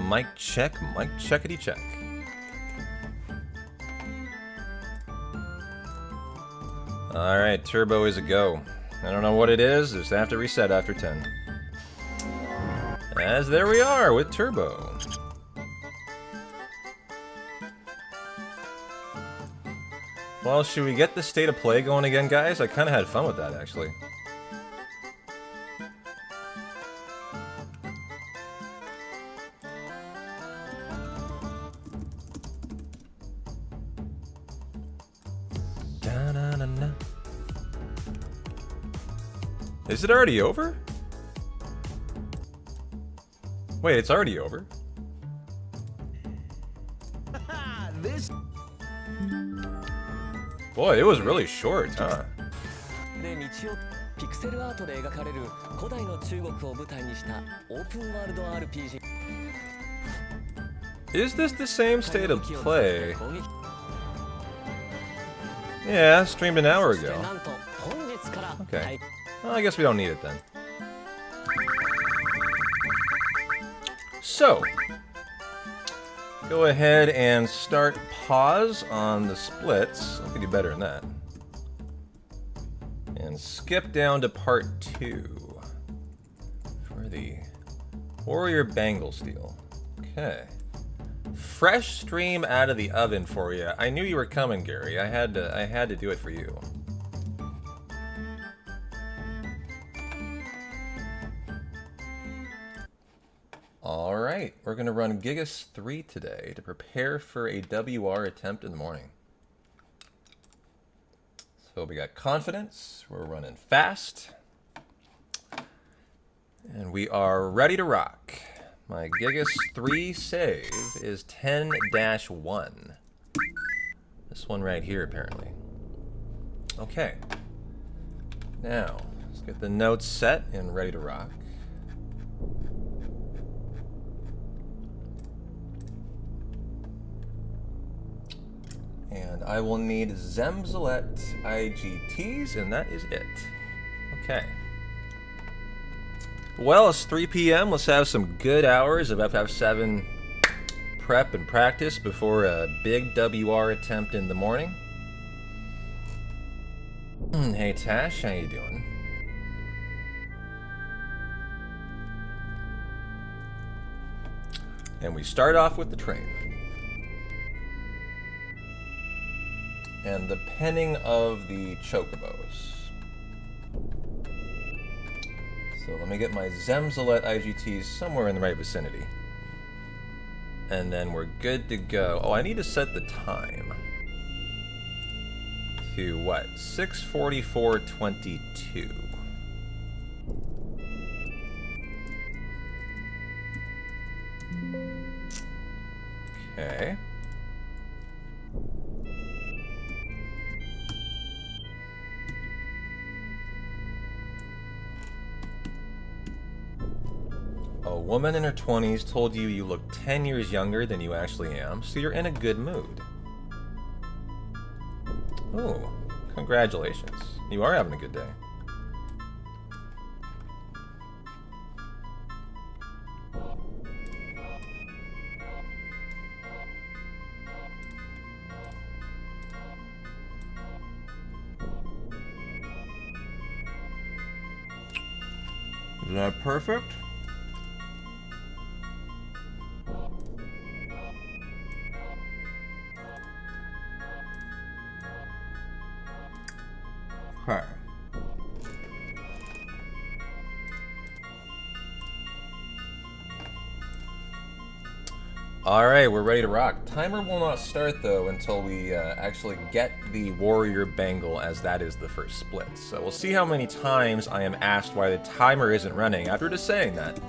Mic checkity check. Alright, turbo is a go. I don't know what it is, just have to reset after 10. As there we are with turbo. Well, should we get the state of play going again, guys? I kind of had fun with that, actually. Is it already over? Wait, it's already over? Boy, it was really short, huh? Is this the same state of play? Yeah, streamed an hour ago. Okay. Well, I guess we don't need it then. So, go ahead and start pause on the splits. I could do better than that. And skip down to part 2 for the Warrior Bangle Steel. Okay. Fresh stream out of the oven for you. I knew you were coming, Gary. I had to do it for you. Alright, we're going to run Gigas 3 today to prepare for a WR attempt in the morning. So we got confidence, we're running fast, and we are ready to rock. My Gigas 3 save is 10-1. This one right here, apparently. Okay. Now, let's get the notes set and ready to rock. And I will need Zemzalet IGTs, and that is it. Okay. Well, it's 3 p.m. Let's have some good hours of FF7 prep and practice before a big WR attempt in the morning. Hey Tash, how you doing? And we start off with the train. And the penning of the chocobos. So let me get my Zemzalet IGTs somewhere in the right vicinity. And then we're good to go. Oh, I need to set the time. To what? 6:44:22. Okay. A woman in her 20s told you you look 10 years younger than you actually am, so you're in a good mood. Oh, congratulations. You are having a good day. Is that perfect? Okay. Alright, we're ready to rock. Timer will not start though until we actually get the Warrior Bangle, as that is the first split. So we'll see how many times I am asked why the timer isn't running after just saying that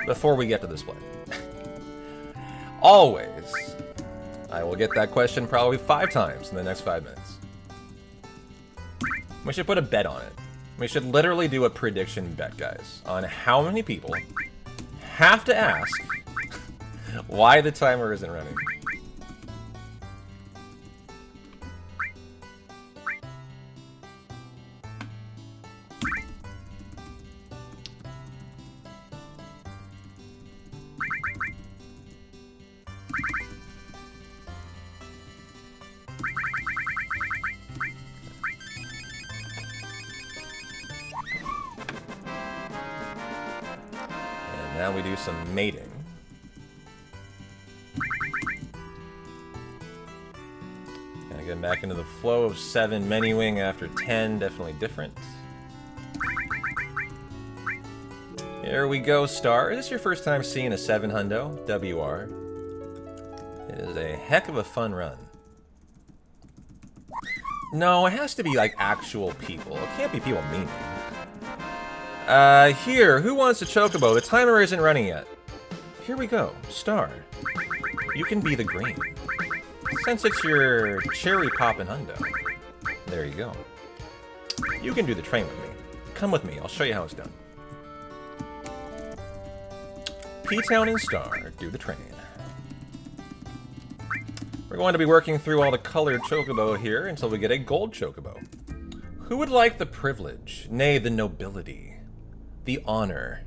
before we get to the split. Always. I will get that question probably 5 times in the next 5 minutes. We should put a bet on it. We should literally do a prediction bet, guys, on how many people have to ask why the timer isn't running. Now we do some mating. Kind of getting back into the flow of 7 Many-Wing after 10, definitely different. Here we go, Star. Is this your first time seeing a 7 hundo? WR. It is a heck of a fun run. No, it has to be like actual people. It can't be people memeing. Here, who wants a chocobo? The timer isn't running yet. Here we go, Star. You can be the green. Since it's your cherry poppin' hundo. There you go. You can do the train with me. Come with me, I'll show you how it's done. P-Town and Star, do the train. We're going to be working through all the colored chocobo here until we get a gold chocobo. Who would like the privilege, nay, the nobility, the honor,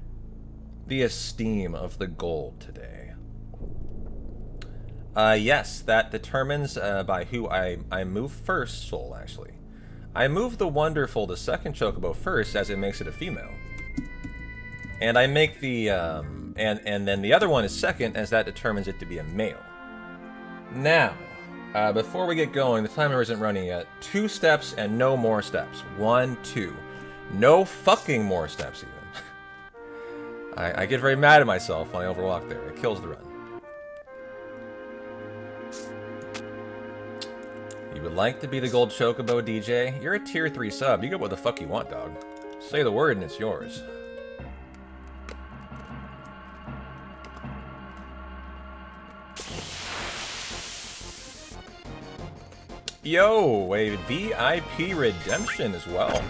the esteem of the gold today? Yes, that determines by who I move first, Soul, actually. I move the wonderful, the second chocobo first, as it makes it a female. And I make the, and then the other one is second, as that determines it to be a male. Now, before we get going, the timer isn't running yet. 2 steps and no more steps. 1, 2. No fucking more steps, even. I get very mad at myself when I overwalk there. It kills the run. You would like to be the gold chocobo, DJ? You're a tier 3 sub. You get what the fuck you want, dog. Say the word and it's yours. Yo, a VIP redemption as well.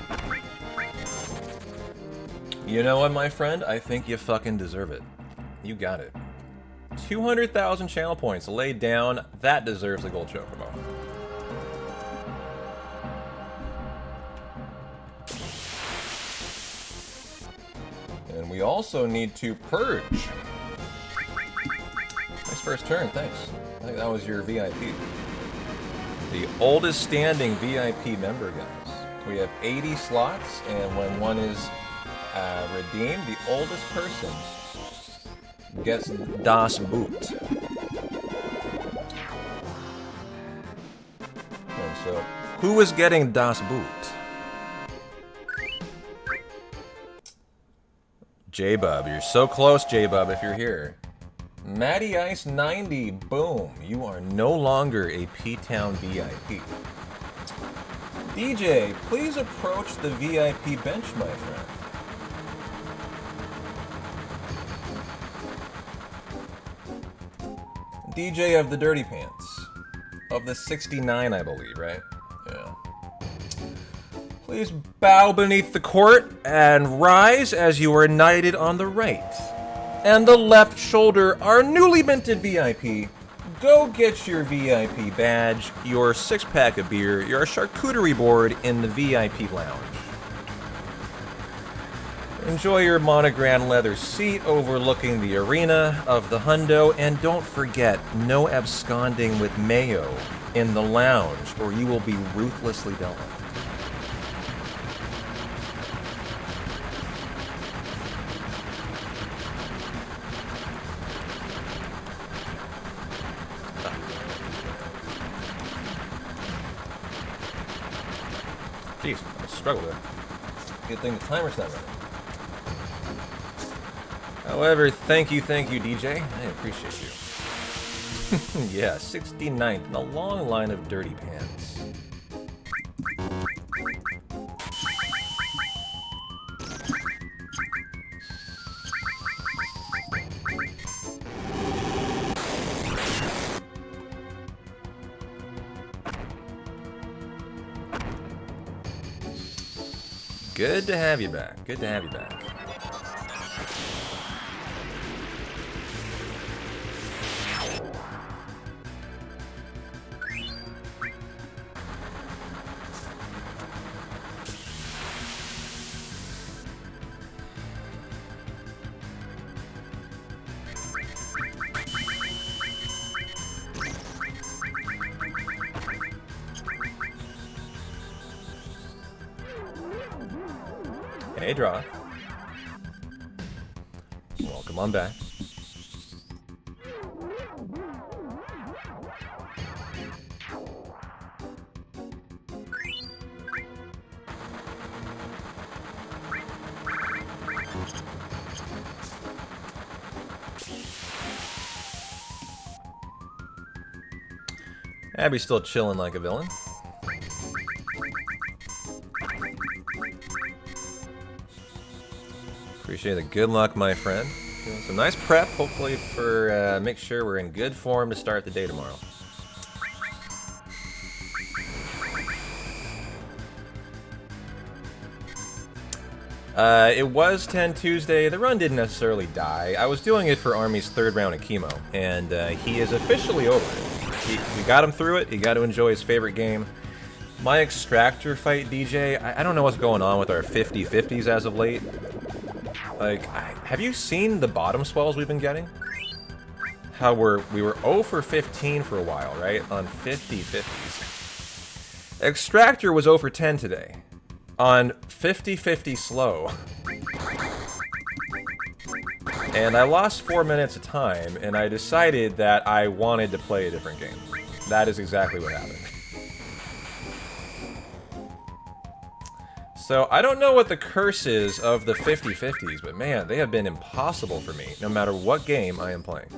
You know what, my friend? I think you fucking deserve it. You got it. 200,000 channel points laid down. That deserves the gold chocobo. And we also need to purge. Nice first turn, thanks. I think that was your VIP. The oldest standing VIP member, guys. We have 80 slots, and when one is redeemed, the oldest person gets Das Boot. And so, who is getting Das Boot? J-Bub, you're so close, J-Bub, if you're here. Matty Ice 90, boom. You are no longer a P-Town VIP. DJ, please approach the VIP bench, my friend. DJ of the Dirty Pants. Of the 69, I believe, right? Yeah. Please bow beneath the court and rise as you are knighted on the right. And the left shoulder, our newly minted VIP. Go get your VIP badge, your 6-pack of beer, your charcuterie board in the VIP lounge. Enjoy your monogram leather seat overlooking the arena of the hundo, and don't forget, no absconding with mayo in the lounge, or you will be ruthlessly dealt with. Jeez, I struggle there. Good thing the timer's not running. However, thank you, DJ. I appreciate you. Yeah, 69th in a long line of dirty pants. Good to have you back. Good to have you back. Hey, draw. Welcome on back. Abby's still chilling like a villain. Appreciate it. Good luck, my friend. Doing some nice prep, hopefully for make sure we're in good form to start the day tomorrow. It was 10 Tuesday. The run didn't necessarily die. I was doing it for Army's third round of chemo, and he is officially over it. We got him through it. He got to enjoy his favorite game. My extractor fight, DJ, I don't know what's going on with our 50-50s as of late. Like, have you seen the bottom swells we've been getting? How we were 0 for 15 for a while, right? On 50-50s. Extractor was 0 for 10 today. On 50-50 slow. And I lost 4 minutes of time, and I decided that I wanted to play a different game. That is exactly what happened. So, I don't know what the curse is of the 50-50s, but man, they have been impossible for me, no matter what game I am playing.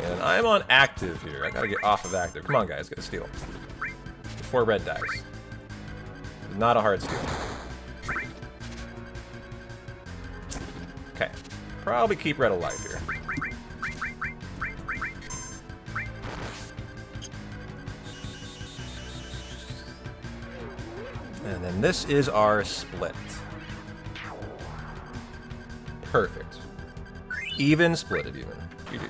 And I'm on active here. I gotta get off of active. Come on, guys, get a steal. Before red dies. It's not a hard steal. Okay. Probably keep red alive here. And then this is our split. Perfect. Even splitted even. GG.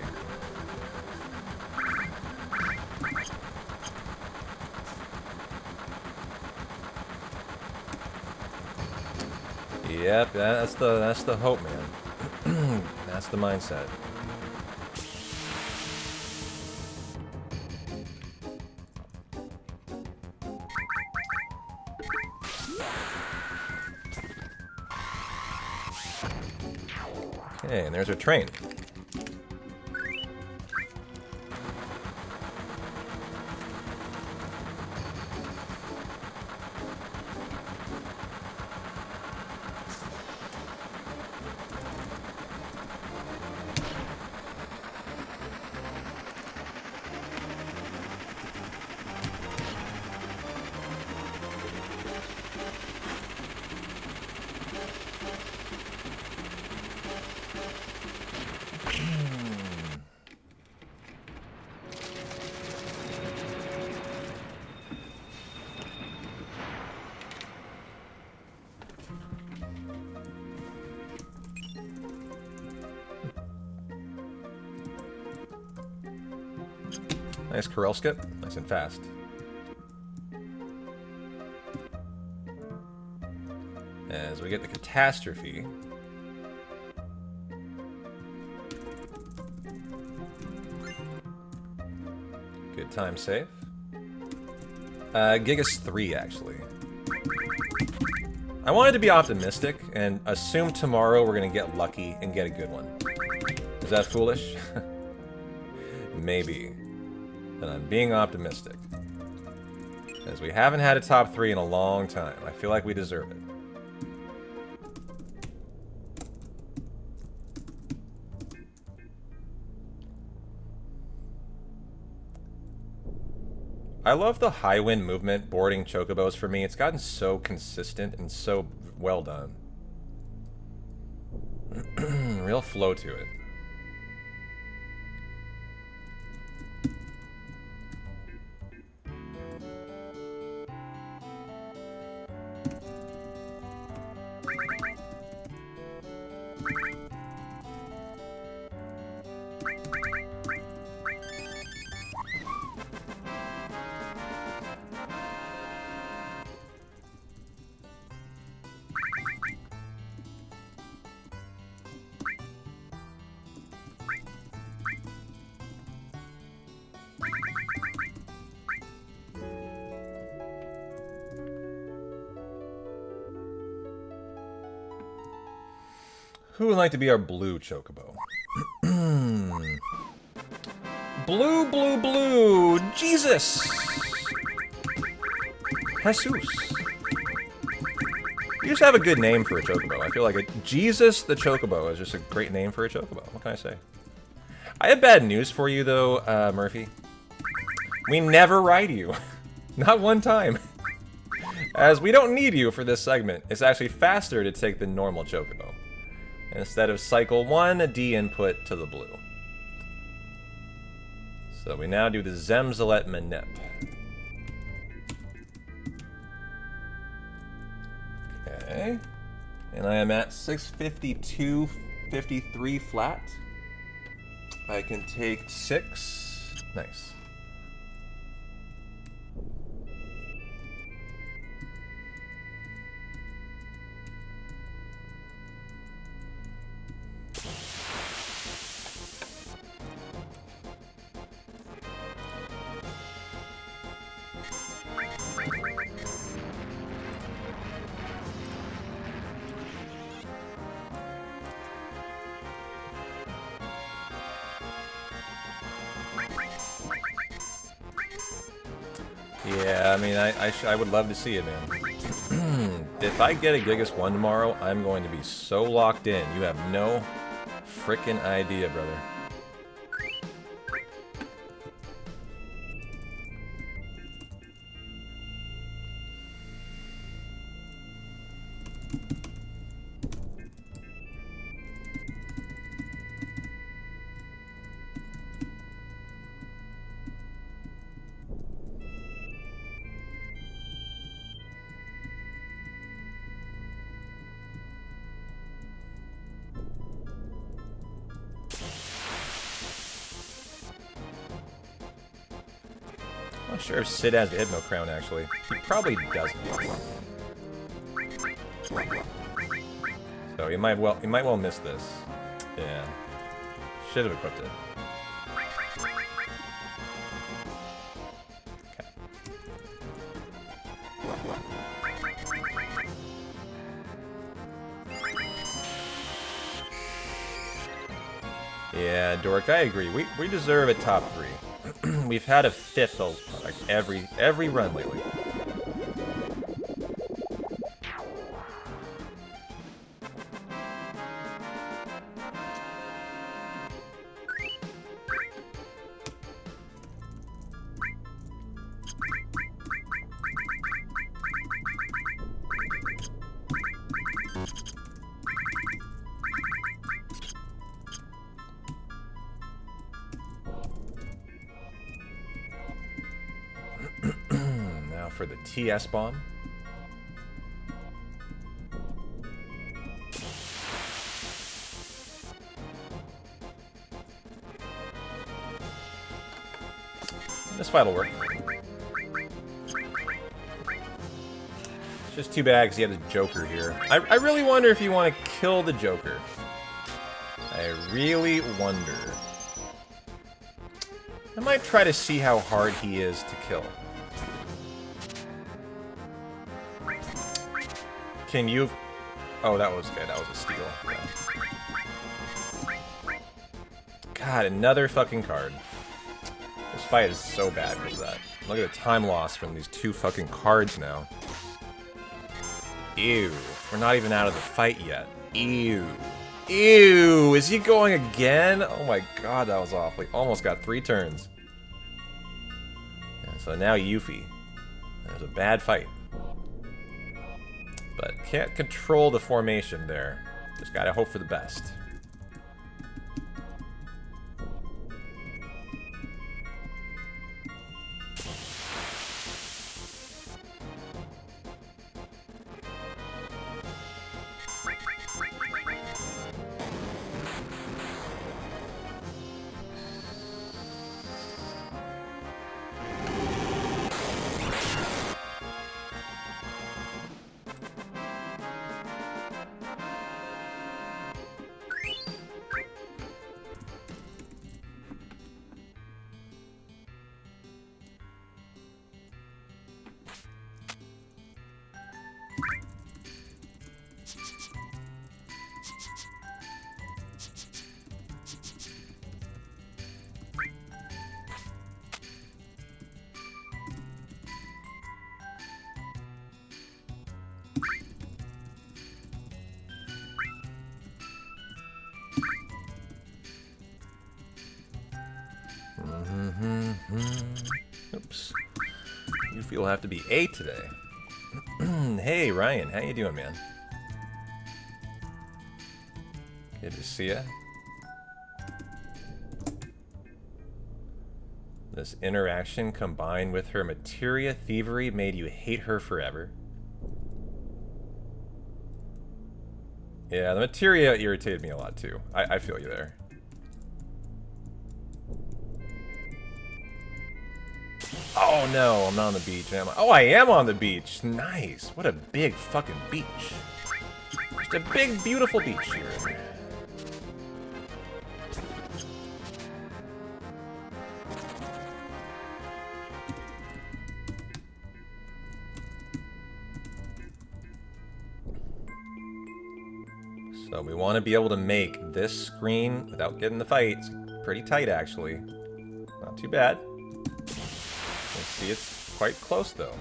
Yep, that's the hope, man. That's the mindset. Okay, and there's our train. Nice Corel skip. Nice and fast. As we get the catastrophe. Good time save. Gigas 3, actually. I wanted to be optimistic and assume tomorrow we're going to get lucky and get a good one. Is that foolish? Maybe. And I'm being optimistic. As we haven't had a top 3 in a long time. I feel like we deserve it. I love the high wind movement boarding chocobos for me. It's gotten so consistent and so well done. Real flow to it. Who would like to be our blue chocobo? Blue, blue, blue! Jesus! Jesus. You just have a good name for a chocobo. I feel like Jesus the Chocobo is just a great name for a chocobo. What can I say? I have bad news for you, though, Murphy. We never ride you. Not one time. As we don't need you for this segment. It's actually faster to take the normal chocobo. Instead of cycle 1, a D input to the blue. So we now do the Zemzalet Manip. Okay. And I am at 652.53 flat. I can take 6. Nice. Yeah, I mean, I would love to see it, man. If I get a Gigas 1 tomorrow, I'm going to be so locked in. You have no frickin' idea, brother. I'm not sure if Sid has the Hypno Crown, actually. He probably doesn't. So he might well miss this. Yeah. Should have equipped it. Yeah, Dork, I agree. We deserve a top 3. We've had a 5th like every run lately. Now for the TS bomb. This fight will work. It's just too bad because he had his Joker here. I really wonder if you want to kill the Joker. I really wonder. I might try to see how hard he is to kill. Can you... Oh, that was good. That was a steal. Yeah. God, another fucking card. This fight is so bad because of that. Look at the time loss from these 2 fucking cards now. Ew. We're not even out of the fight yet. Ew. Ew. Is he going again? Oh my god, that was awful. Almost got 3 turns. Yeah, so now Yuffie. That was a bad fight. But can't control the formation there. Just gotta hope for the best. Oops. You feel have to be A today. Hey, Ryan. How you doing, man? Good to see ya. This interaction combined with her materia thievery made you hate her forever. Yeah, the materia irritated me a lot too. I feel you there. Oh no, I'm not on the beach, am I? Oh, I am on the beach. Nice. What a big fucking beach. Just a big, beautiful beach here. So we want to be able to make this screen without getting the fight. It's pretty tight, actually. Not too bad. Let's see, it's quite close, though.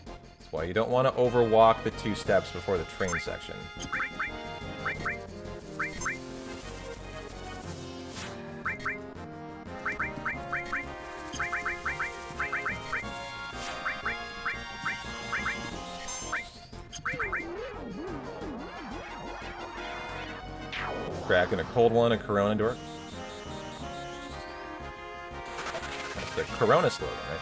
That's why you don't want to overwalk the 2 steps before the train section. Cracking a cold one, a Corona door. That's the Corona slogan, right?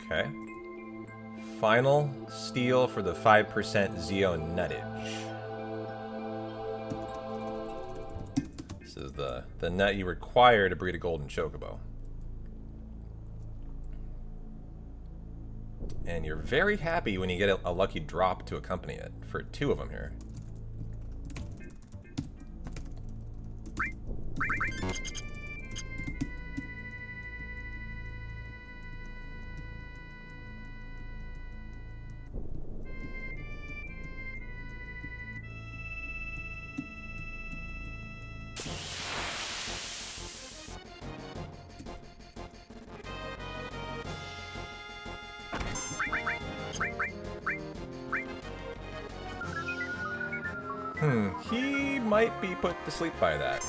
Okay. Final steal for the 5% Zeo nuttage. This is the nut you require to breed a golden chocobo. And you're very happy when you get a lucky drop to accompany it, for 2 of them here. He might be put to sleep by that.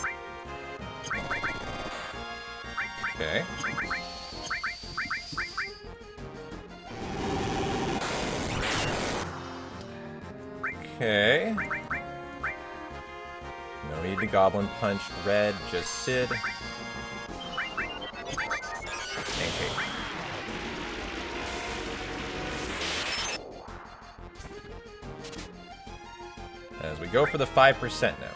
Okay. Okay. No need to Goblin Punch red, just Sid. Okay. As we go for the 5% now.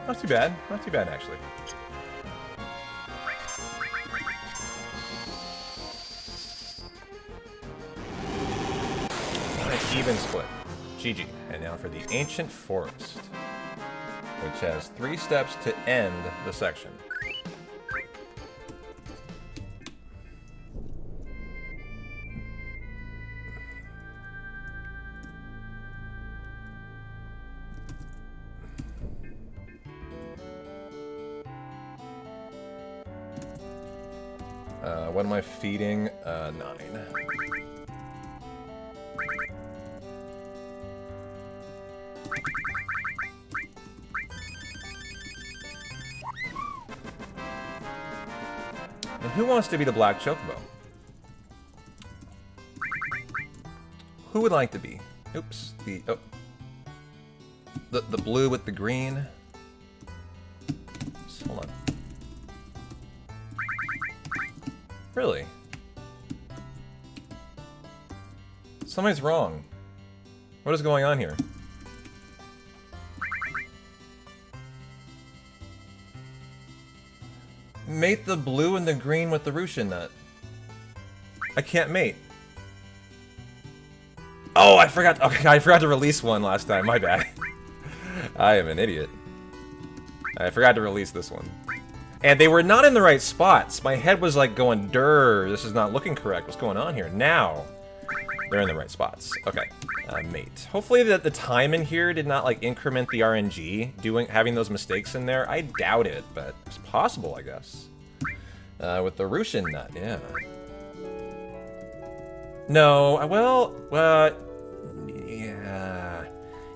Not too bad. Not too bad, actually. Nice even split. GG. And now for the Ancient Forest, which has 3 steps to end the section. What am I feeding? 9. And who wants to be the black chocobo? Who would like to be? Oops. The blue with the green. Hold on. Really? Something's wrong. What is going on here? Mate the blue and the green with the Rushin nut. I can't mate. Oh, I forgot. Okay, I forgot to release one last time. My bad. I am an idiot. I forgot to release this one. And they were not in the right spots. My head was like going, "Durr, this is not looking correct. What's going on here?" Now, they're in the right spots. Okay, mate. Hopefully that the time in here did not like increment the RNG, having those mistakes in there. I doubt it, but it's possible, I guess. With the Rushin nut, yeah. No, well, yeah.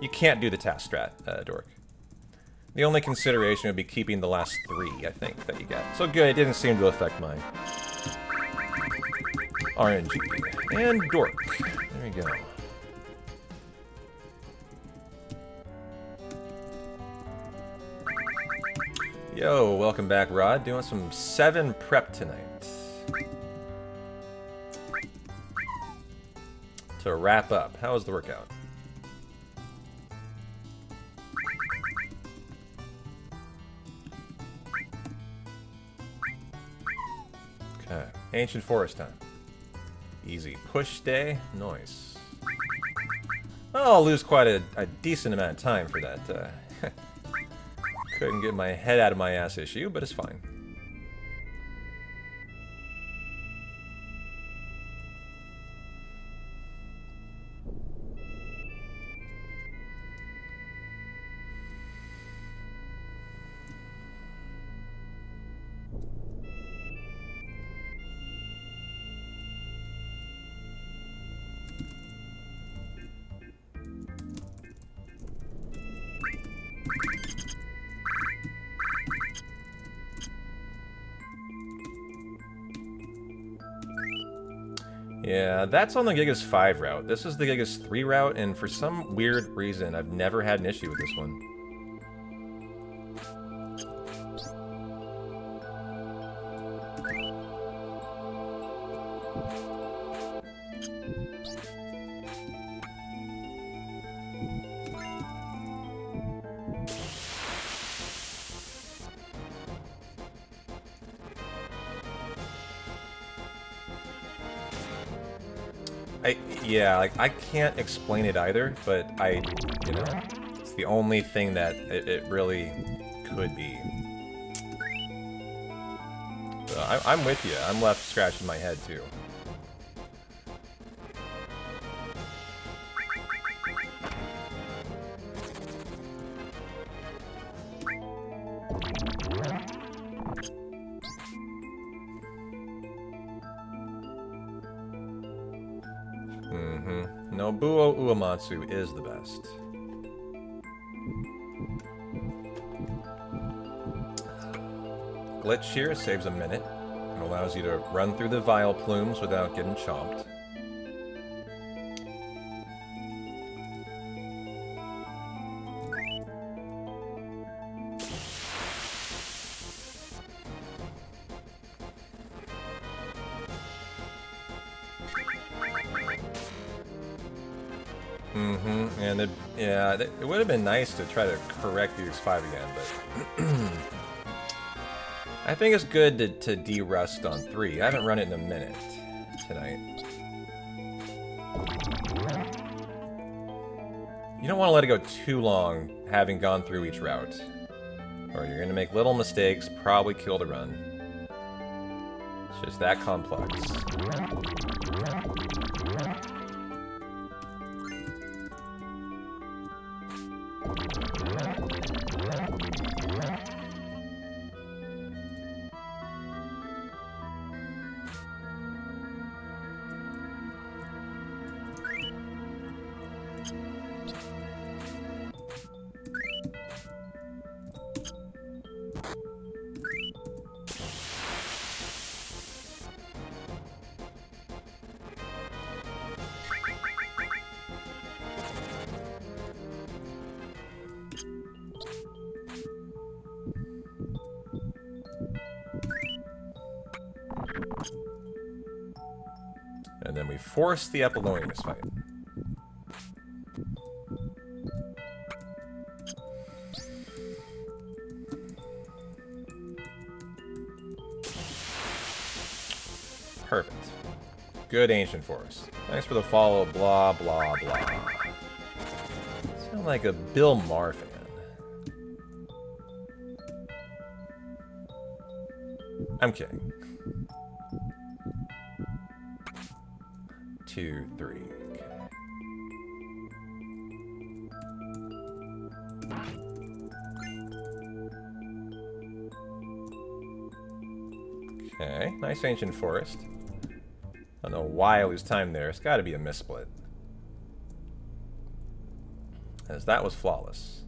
You can't do the task strat, Dork. The only consideration would be keeping the last 3, I think, that you get. So good, it didn't seem to affect my RNG. And Dork. There we go. Yo, welcome back, Rod. Doing some 7 prep tonight. To wrap up, how was the workout? Okay, Ancient Forest time. Easy push day, nice. Well, I'll lose quite a decent amount of time for that. Couldn't get my head out of my ass issue, but it's fine. Yeah, that's on the Gigas 5 route. This is the Gigas 3 route, and for some weird reason, I've never had an issue with this one. Yeah, like, I can't explain it either, but you know, it's the only thing that it really could be. So I'm with you. I'm left scratching my head, too. Nobuo Uematsu is the best. Glitch here saves a minute and allows you to run through the vial plumes without getting chomped. And it would have been nice to try to correct the X5 again, but I think it's good to de-rust on 3. I haven't run it in a minute tonight. You don't want to let it go too long, having gone through each route, or you're going to make little mistakes, probably kill the run. It's just that complex. And then we force the Apollonius fight. Perfect. Good Ancient Forest. Thanks for the follow, blah, blah, blah. Sound like a Bill Maher fan. I'm kidding. 2, 3. Okay, nice Ancient Forest. I don't know why I lose time there. It's got to be a missplit. As that was flawless.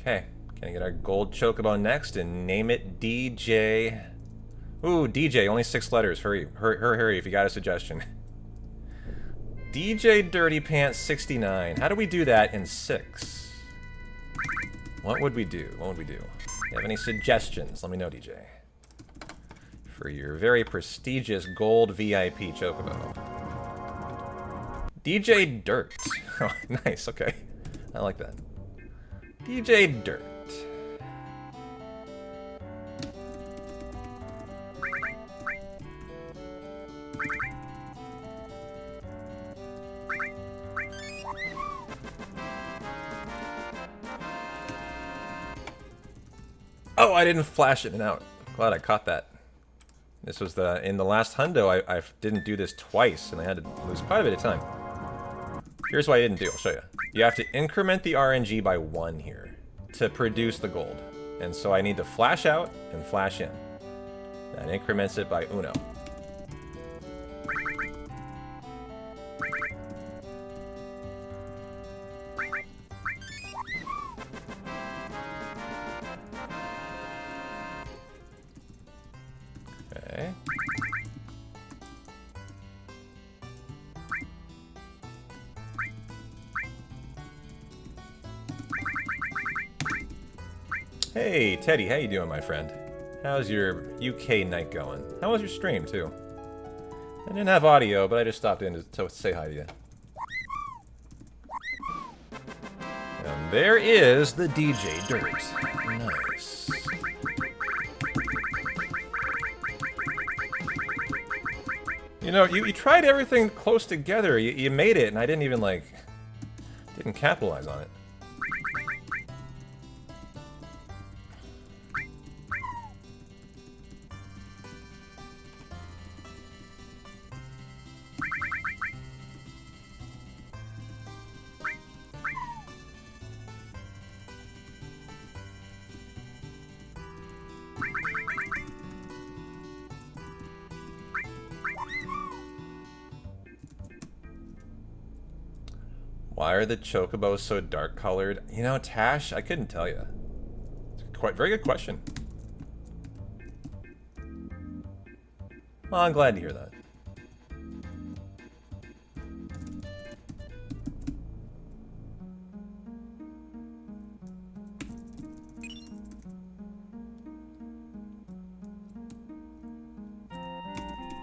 Okay, gonna get our gold chocobo next and name it DJ. Ooh, DJ, only 6 letters. Hurry, hurry if you got a suggestion. DJ Dirty Pants 69. How do we do that in 6? What would we do? What would we do? If you have any suggestions, let me know, DJ. For your very prestigious gold VIP chocobo. DJ Dirt. Oh, nice, okay. I like that. DJ Dirt. Oh, I didn't flash it and out. Glad I caught that. This was in the last hundo, I didn't do this twice, and I had to lose quite a bit of time. Here's what I didn't do, I'll show you. You have to increment the RNG by 1 here to produce the gold. And so I need to flash out and flash in. That increments it by 1. Okay. Hey, Teddy, how you doing, my friend? How's your UK night going? How was your stream, too? I didn't have audio, but I just stopped in to say hi to you. And there is the DJ Dirt. Nice. You know, you tried everything close together. You made it, and I didn't even, like, didn't capitalize on it. Why are the chocobos so dark colored? You know, Tash, I couldn't tell you. It's a very good question. Well, I'm glad to hear that.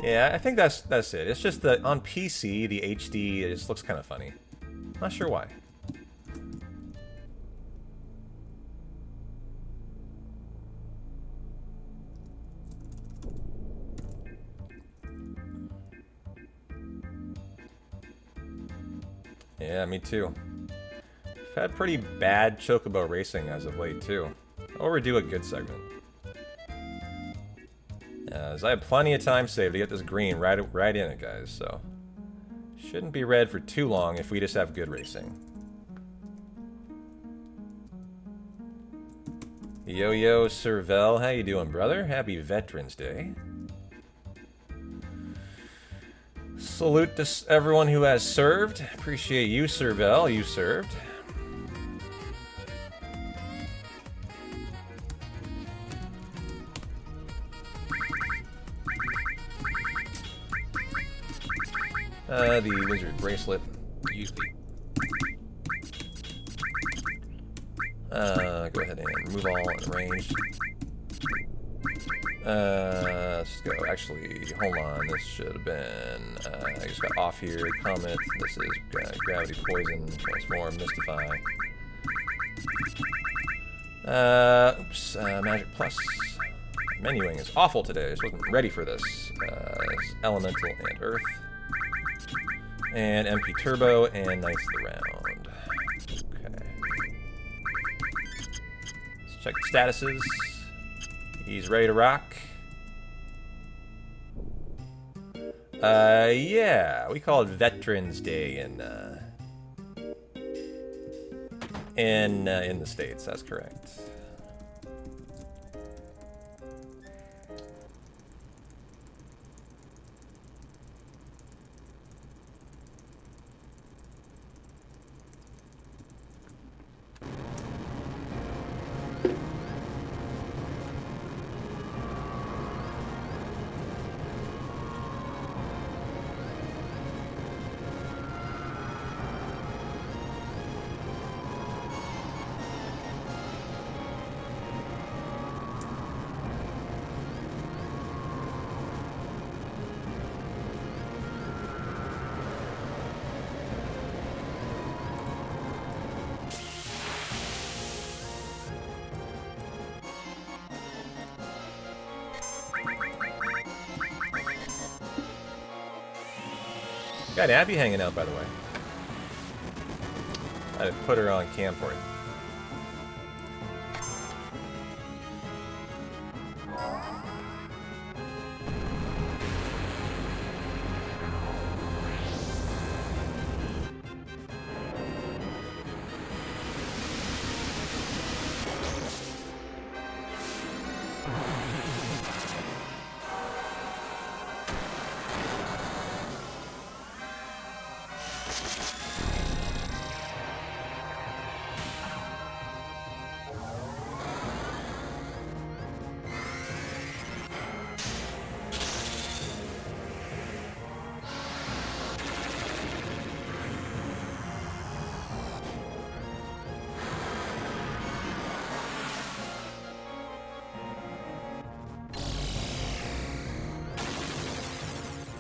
Yeah, I think that's it. It's just that on PC, the HD, it just looks kind of funny. Not sure why. Yeah, me too. I've had pretty bad Chocobo racing as of late, too. Overdue a good segment. As I have plenty of time saved to get this green right in it, guys, so... Shouldn't be red for too long if we just have good racing. Yo-Yo Servel, how you doing, brother? Happy Veterans Day. Salute to everyone who has served. Appreciate you, Servel. You served. The wizard bracelet. Usually. Go ahead and remove all unarranged. Let's go. Actually, hold on. This should have been. I just got off here. Comet. This is gravity poison. Transform. Mystify. Oops. Magic plus. Menuing is awful today. I just wasn't ready for this. Elemental and Earth. And MP Turbo and Knights of the Round. Okay. Let's check the statuses. He's ready to rock. Yeah, we call it Veterans Day in the States. That's correct. Got Abby hanging out, by the way. I had to put her on cam for you.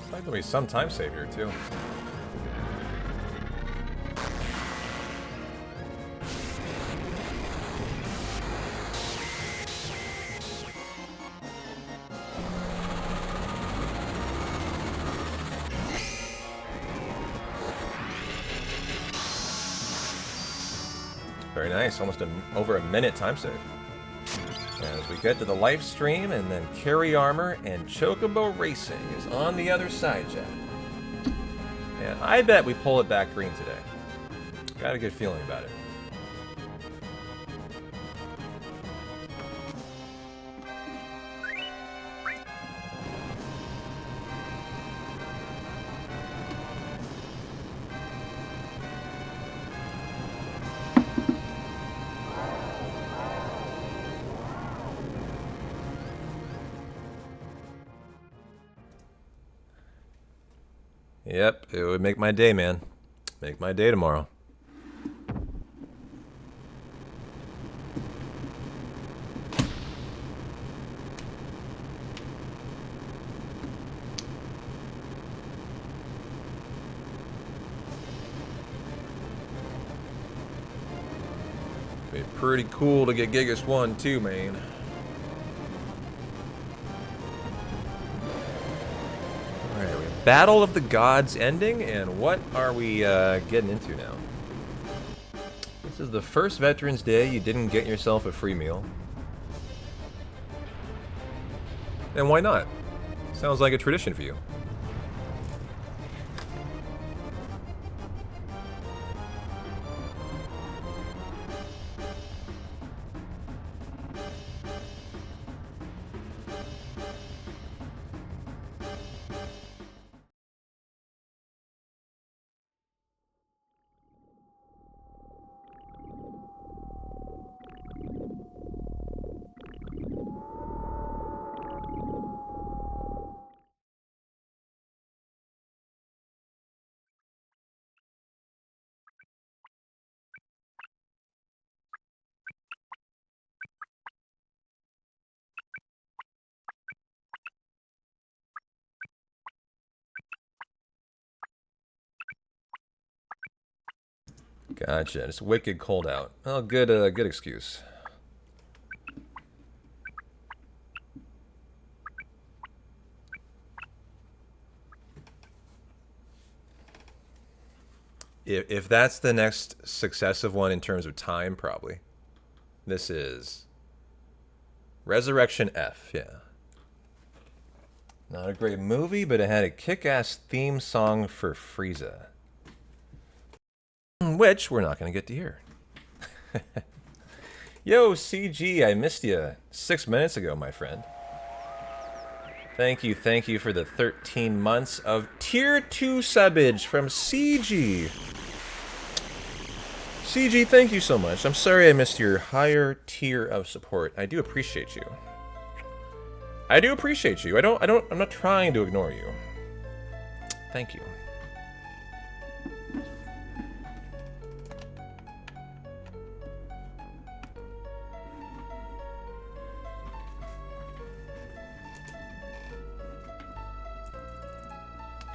There'll be some time save here, too. Very nice. Almost over a minute time save. As we get to the live stream, and then Carry Armor and Chocobo Racing is on the other side, chat. And I bet we pull it back green today. Got a good feeling about it. Yep, it would make my day, man. Make my day tomorrow. Be pretty cool to get Gigas 1 too, man. Alright, we have Battle of the Gods ending, and what are we getting into now? This is the first Veterans Day you didn't get yourself a free meal. And why not? Sounds like a tradition for you. Gotcha. It's wicked cold out. Oh, good excuse. If that's the next successive one in terms of time, probably. This is Resurrection F, yeah. Not a great movie, but it had a kick-ass theme song for Frieza. Which we're not going to get to hear. Yo, CG, I missed you 6 minutes ago, my friend. Thank you for the 13 months of Tier 2 subbage from CG. CG, thank you so much. I'm sorry I missed your higher tier of support. I do appreciate you. I do appreciate you. I'm not trying to ignore you. Thank you.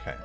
Okay.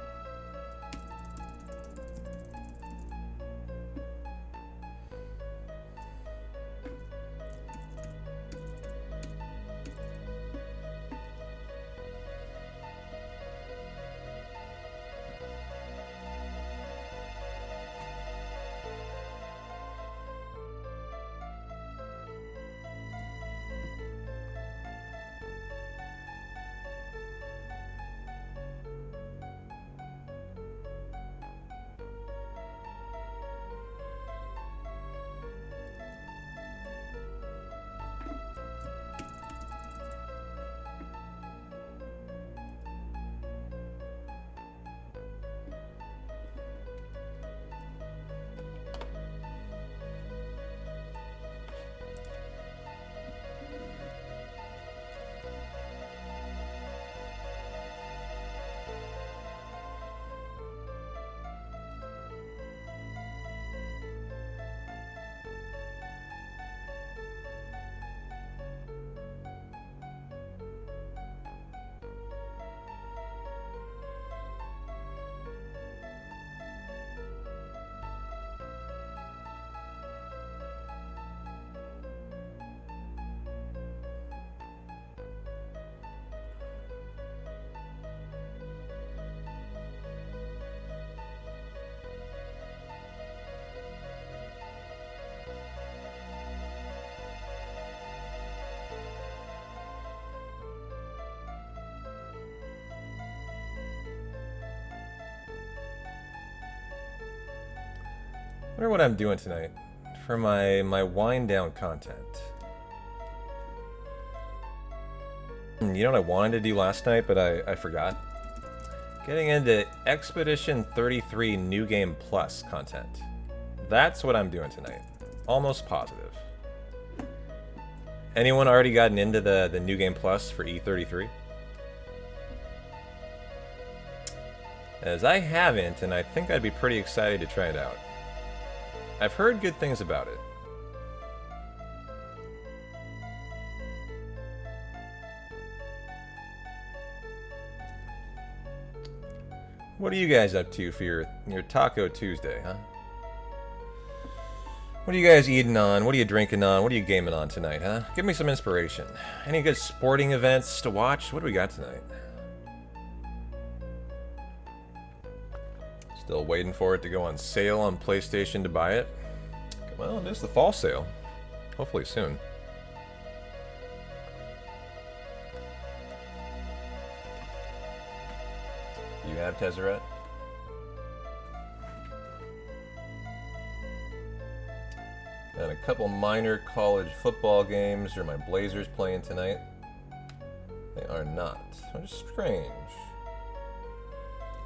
I wonder what I'm doing tonight for my wind down content. You know what I wanted to do last night, but I forgot? Getting into Expedition 33 New Game Plus content. That's what I'm doing tonight. Almost positive. Anyone already gotten into the New Game Plus for E33? As I haven't, and I think I'd be pretty excited to try it out. I've heard good things about it. What are you guys up to for your Taco Tuesday, huh? What are you guys eating on? What are you drinking on? What are you gaming on tonight, huh? Give me some inspiration. Any good sporting events to watch? What do we got tonight? Still waiting for it to go on sale on PlayStation to buy it. Well, it is the fall sale. Hopefully soon. You have Tezzeret? And a couple minor college football games. Are my Blazers playing tonight? They are not. Which is strange.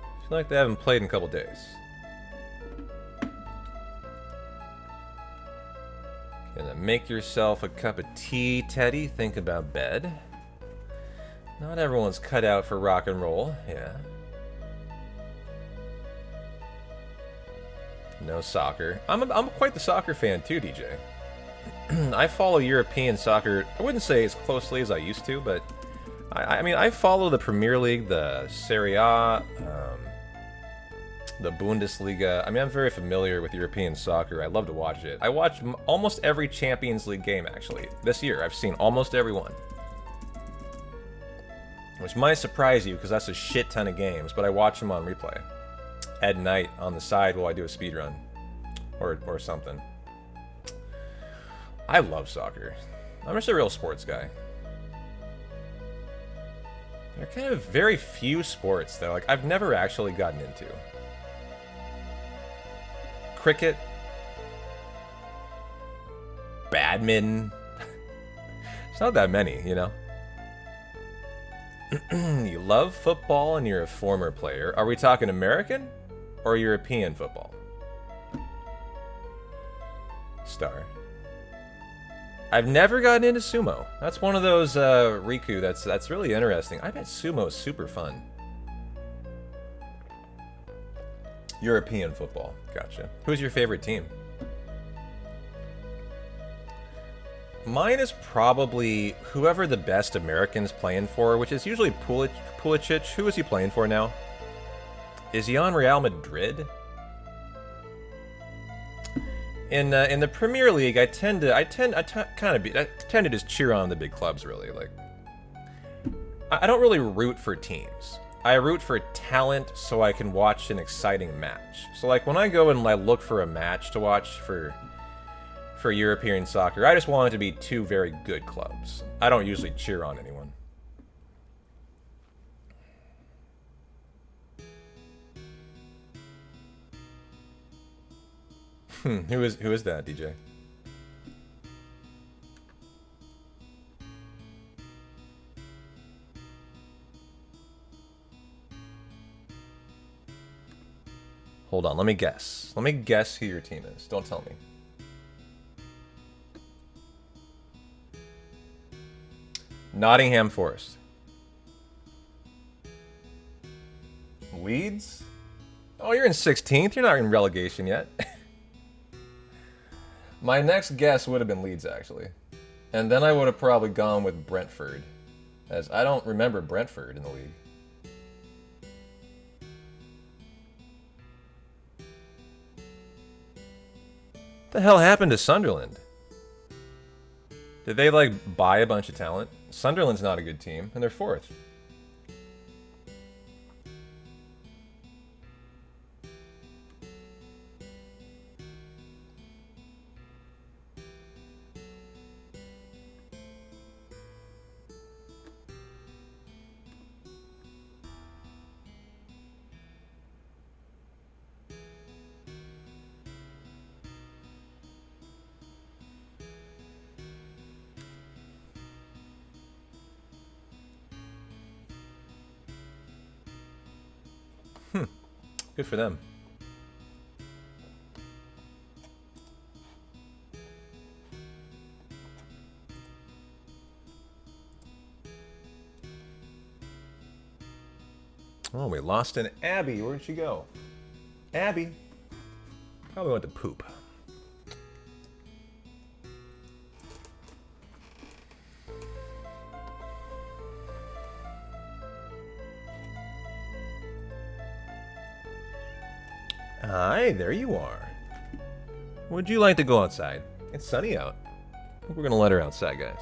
I feel like they haven't played in a couple days. Gonna make yourself a cup of tea, Teddy. Think about bed. Not everyone's cut out for rock and roll. Yeah. No soccer. I'm quite the soccer fan too, DJ. I follow European soccer. I wouldn't say as closely as I used to, but I mean I follow the Premier League, the Serie A, the Bundesliga. I mean I'm very familiar with European soccer. I love to watch it. I watch almost every Champions League game actually this year. I've seen almost every one, which might surprise you because that's a shit ton of games. But I watch them on replay at night on the side while I do a speed run or something. I love soccer. I'm just a real sports guy. There are kind of very few sports that like I've never actually gotten into. Cricket, badminton. It's not that many, you know. You love football and you're a former player. Are we talking American or European football? Star. I've never gotten into sumo. That's one of those Riku that's really interesting. I bet sumo is super fun. European football. Gotcha. Who's your favorite team? Mine is probably whoever the best American's playing for, which is usually Pulisic. Who is he playing for now? Is he on Real Madrid? In the Premier League, I tend to just cheer on the big clubs. Really, like I don't really root for teams. I root for talent so I can watch an exciting match. So like when I go and I look for a match to watch for European soccer, I just want it to be two very good clubs. I don't usually cheer on anyone. Who is that, DJ? Hold on, let me guess. Let me guess who your team is. Don't tell me. Nottingham Forest. Leeds? Oh, you're in 16th. You're not in relegation yet. My next guess would have been Leeds, actually. And then I would have probably gone with Brentford, as I don't remember Brentford in the league. What the hell happened to Sunderland? Did they, like, buy a bunch of talent? Sunderland's not a good team, and they're 4th. Good for them. Oh, we lost an Abby. Where'd she go? Abby. Probably went to poop. Hi, there you are. Would you like to go outside? It's sunny out. I think we're gonna let her outside, guys.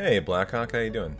Hey, Blackhawk, how you doing?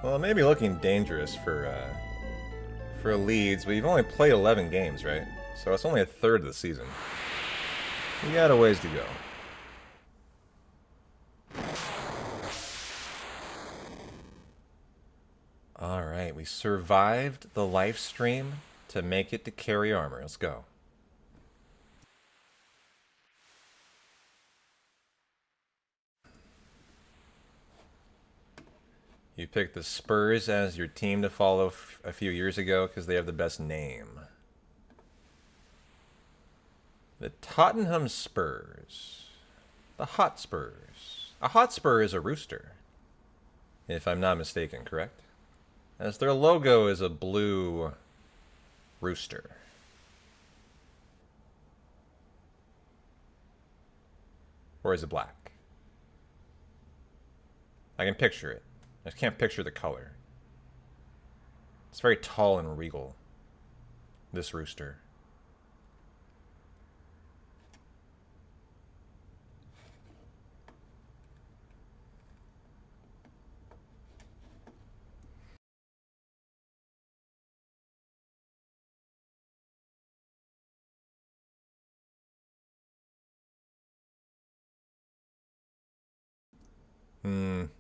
Well, it may be looking dangerous for Leeds, but you've only played 11 games, right? So it's only a third of the season. You got a ways to go. Alright, we survived the live stream to make it to carry armor. Let's go. You picked the Spurs as your team to follow a few years ago because they have the best name. The Tottenham Spurs. The Hotspurs. A Hotspur is a rooster, if I'm not mistaken, correct? As their logo is a blue rooster. Or is it black? I can picture it. I just can't picture the color. It's very tall and regal, this rooster.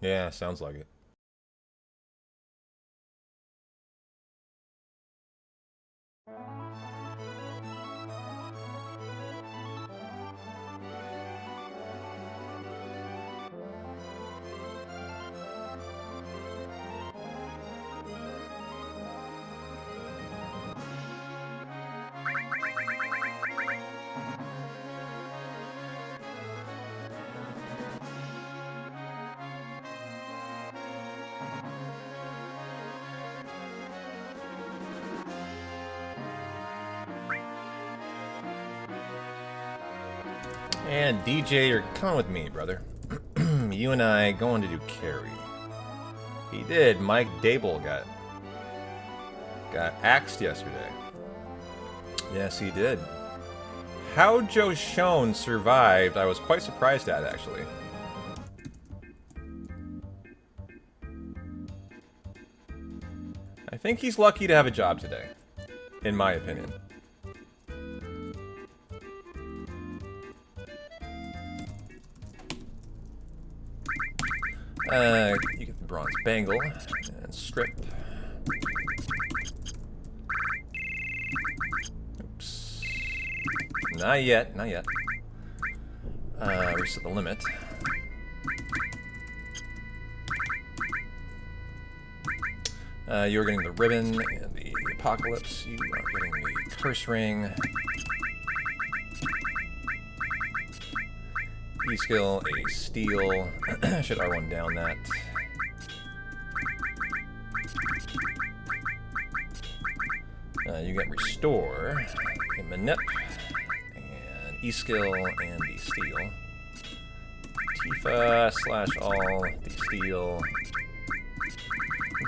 Yeah, sounds like it. And DJ, you're coming with me, brother. You and I going to do carry. He did. Mike Dable got axed yesterday. Yes, he did. How Joe Schoen survived, I was quite surprised at, actually. I think he's lucky to have a job today, in my opinion. You get the bronze bangle and strip. Oops. Not yet, not yet. Reset the limit. You're getting the ribbon and the apocalypse. You are getting the curse ring. E-skill, a steal. Should R1 down that. You get restore, a manip, and E-skill, and the steal. Tifa slash all, the steal.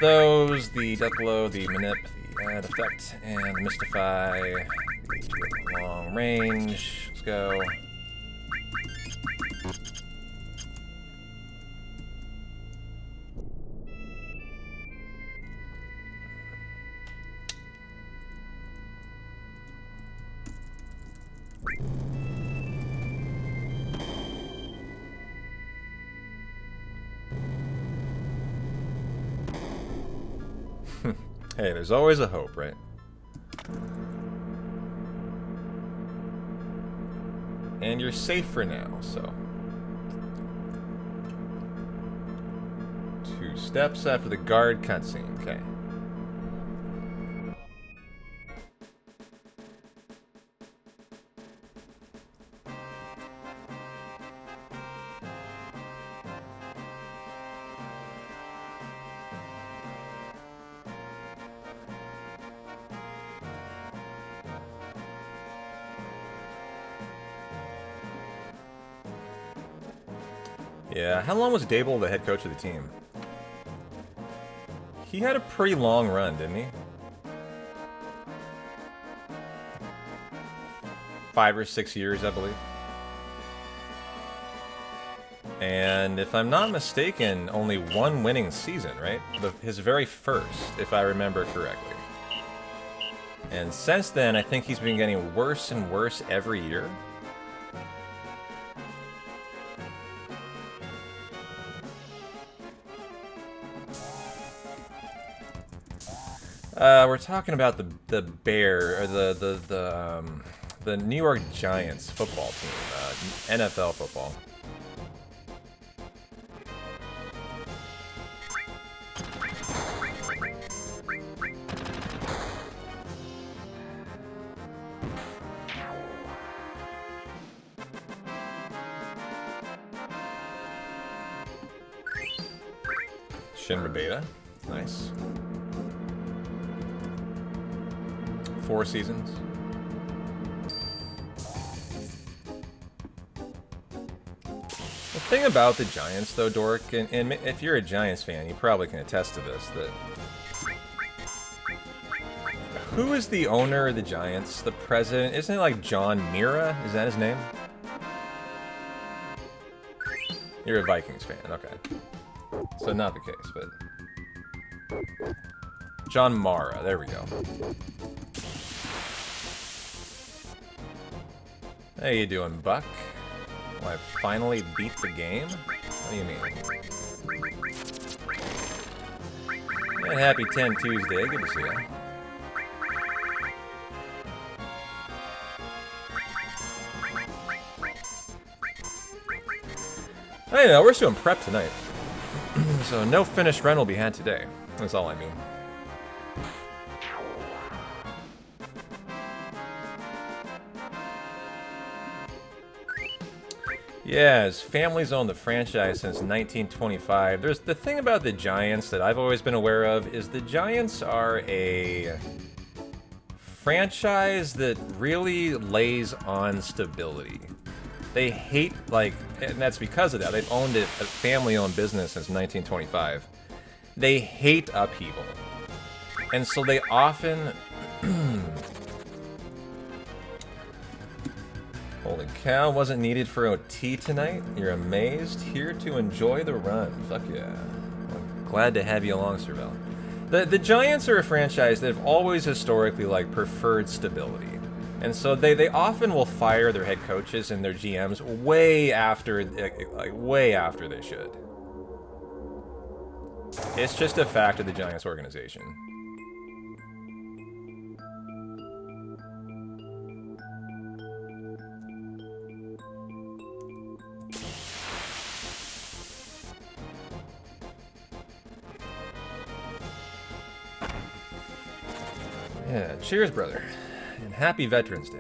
Those, the death blow, the manip, the add effect, and the mystify, the long range. Let's go. Hey, there's always a hope, right? And you're safe for now, so. 2 steps after the guard cutscene, okay. Yeah, how long was Dable the head coach of the team? He had a pretty long run, didn't he? 5 or 6 years, I believe. And if I'm not mistaken, only 1 winning season, right? His very first, if I remember correctly. And since then, I think he's been getting worse and worse every year. We're talking about the Bear or the New York Giants football team, NFL football. Shinra Beta, nice. 4 seasons. The thing about the Giants, though, Dork, and if you're a Giants fan, you probably can attest to this, that... Who is the owner of the Giants? The president? Isn't it like John Mira? Is that his name? You're a Vikings fan, okay. So not the case, but... John Mara, there we go. How you doing, Buck? Well, I finally beat the game? What do you mean? And happy 10 Tuesday, good to see you. I know, we're doing prep tonight. So no finished run will be had today. That's all I mean. Yeah, his family's owned the franchise since 1925. There's the thing about the Giants that I've always been aware of is the Giants are a franchise that really lays on stability. They hate, like, and that's because of that. They've owned it, a family-owned business since 1925. They hate upheaval. And so they often... Holy cow, wasn't needed for OT tonight? You're amazed? Here to enjoy the run. Fuck yeah. I'm glad to have you along, Cervelle. The Giants are a franchise that have always historically, like, preferred stability. And so they often will fire their head coaches and their GMs way after, like, way after they should. It's just a fact of the Giants organization. Yeah, cheers, brother. And happy Veterans Day.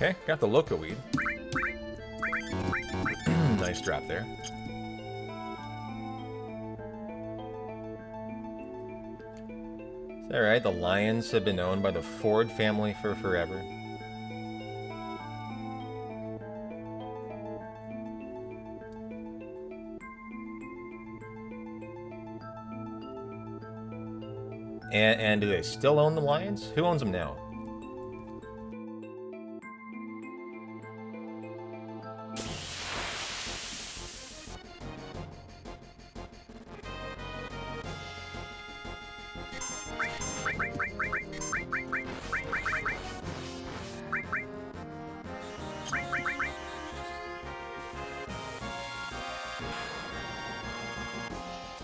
Okay, got the loco weed. Nice drop there. Is that right? The Lions have been owned by the Ford family for forever. And do they still own the Lions? Who owns them now?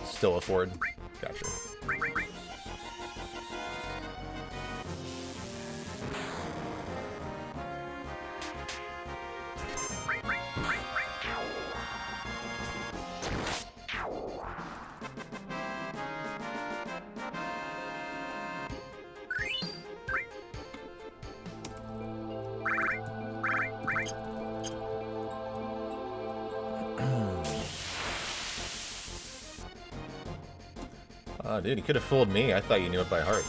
Still a Ford. Gotcha. Oh, dude, you could have fooled me. I thought you knew it by heart.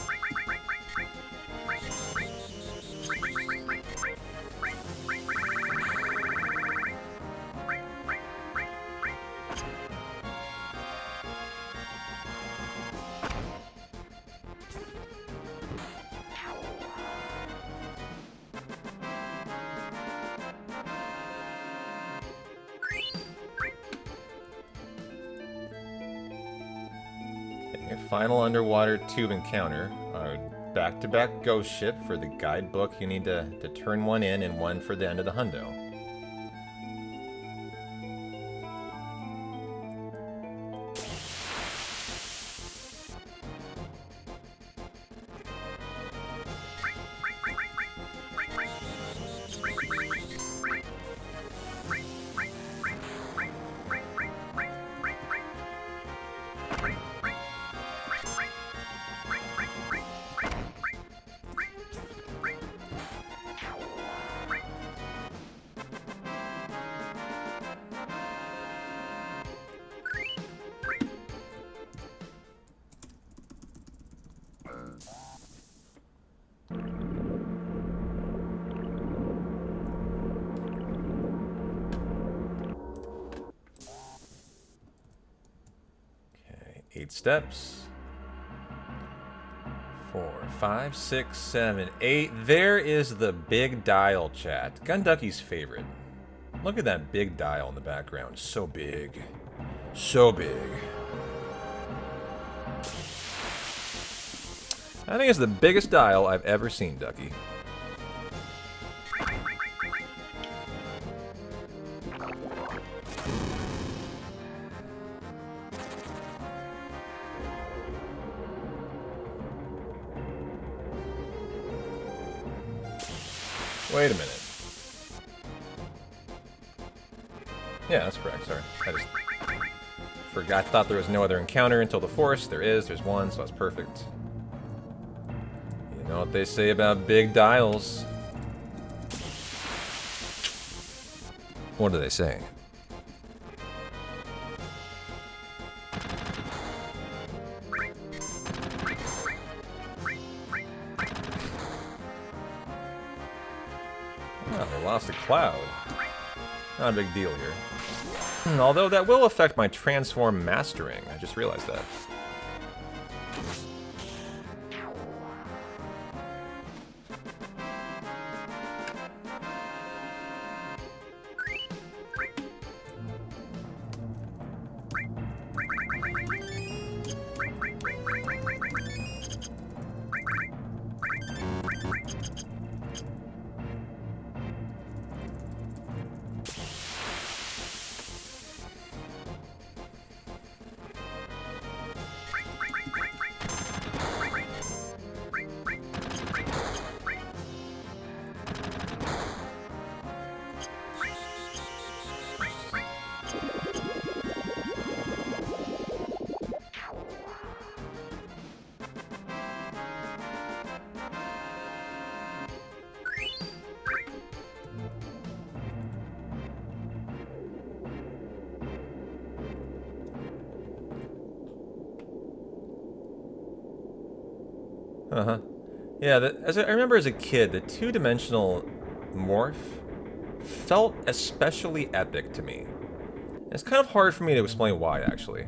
Final underwater tube encounter. Back-to-back ghost ship. For the guidebook, you need to turn one in and one for the end of the hundo. Okay, 8 steps. 4, 5, 6, 7, 8. There is the big dial, chat. Gunducky's favorite. Look at that big dial in the background. So big. So big. I think it's the biggest dial I've ever seen, Ducky. Wait a minute. Yeah, that's correct, sorry. I just forgot, thought there was no other encounter until the forest. There is, there's one, so that's perfect. You know what they say about big dials. What do they say? Oh, they lost a cloud. Not a big deal here. Although that will affect my transform mastering. I just realized that. Uh-huh. Yeah, as I remember as a kid, the two-dimensional morph felt especially epic to me. It's kind of hard for me to explain why, actually.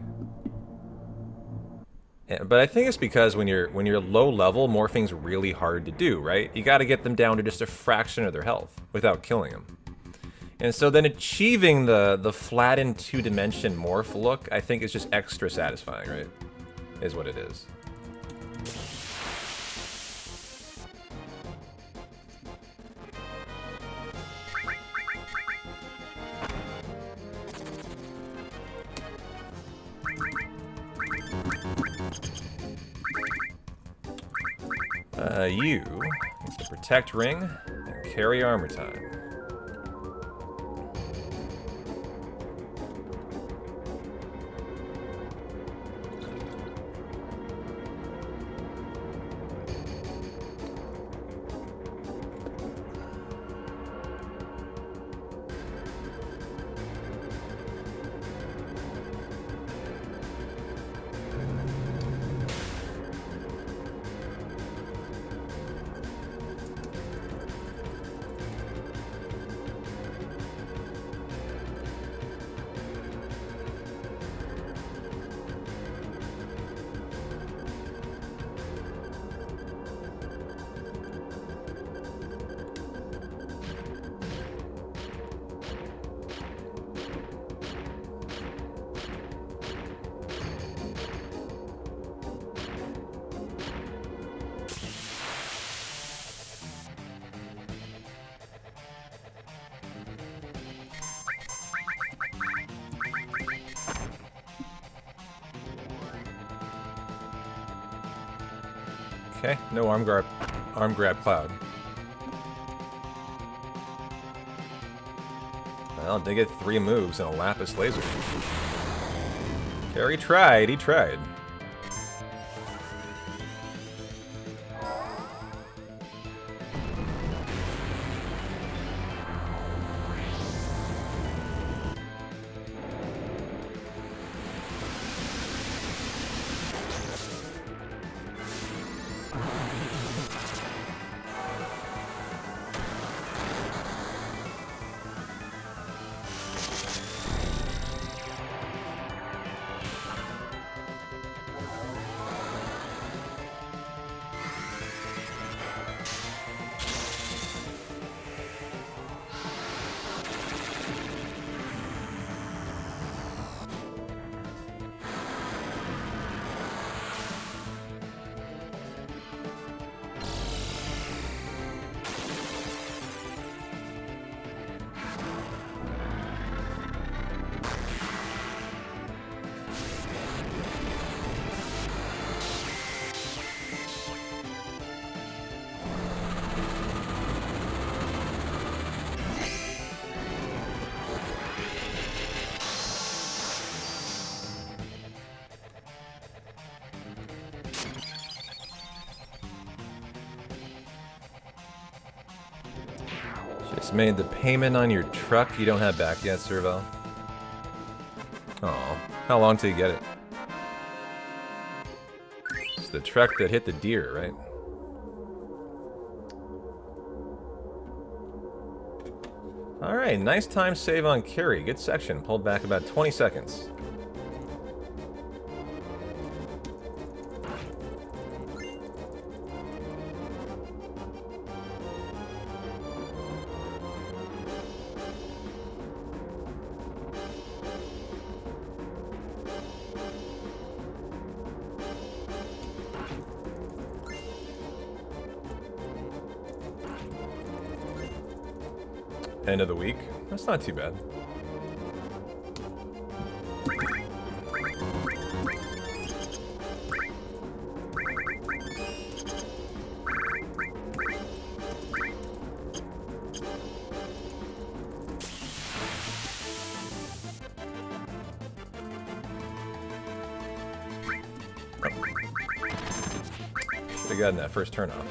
But I think it's because when you're low level, morphing's really hard to do, right? You got to get them down to just a fraction of their health without killing them. And so then achieving the flattened two-dimension morph look, I think is just extra satisfying, right? Is what it is. You get the protect ring and carry armor time. Okay, no arm grab cloud. Well, they get 3 moves and a lapis laser. Carrie tried, he tried. Just made the payment on your truck you don't have back yet, Servo. Oh, how long till you get it? It's the truck that hit the deer, right? Alright, nice time save on Carrie. Good section. Pulled back about 20 seconds. End of the week. That's not too bad. Should have gotten that first turn off.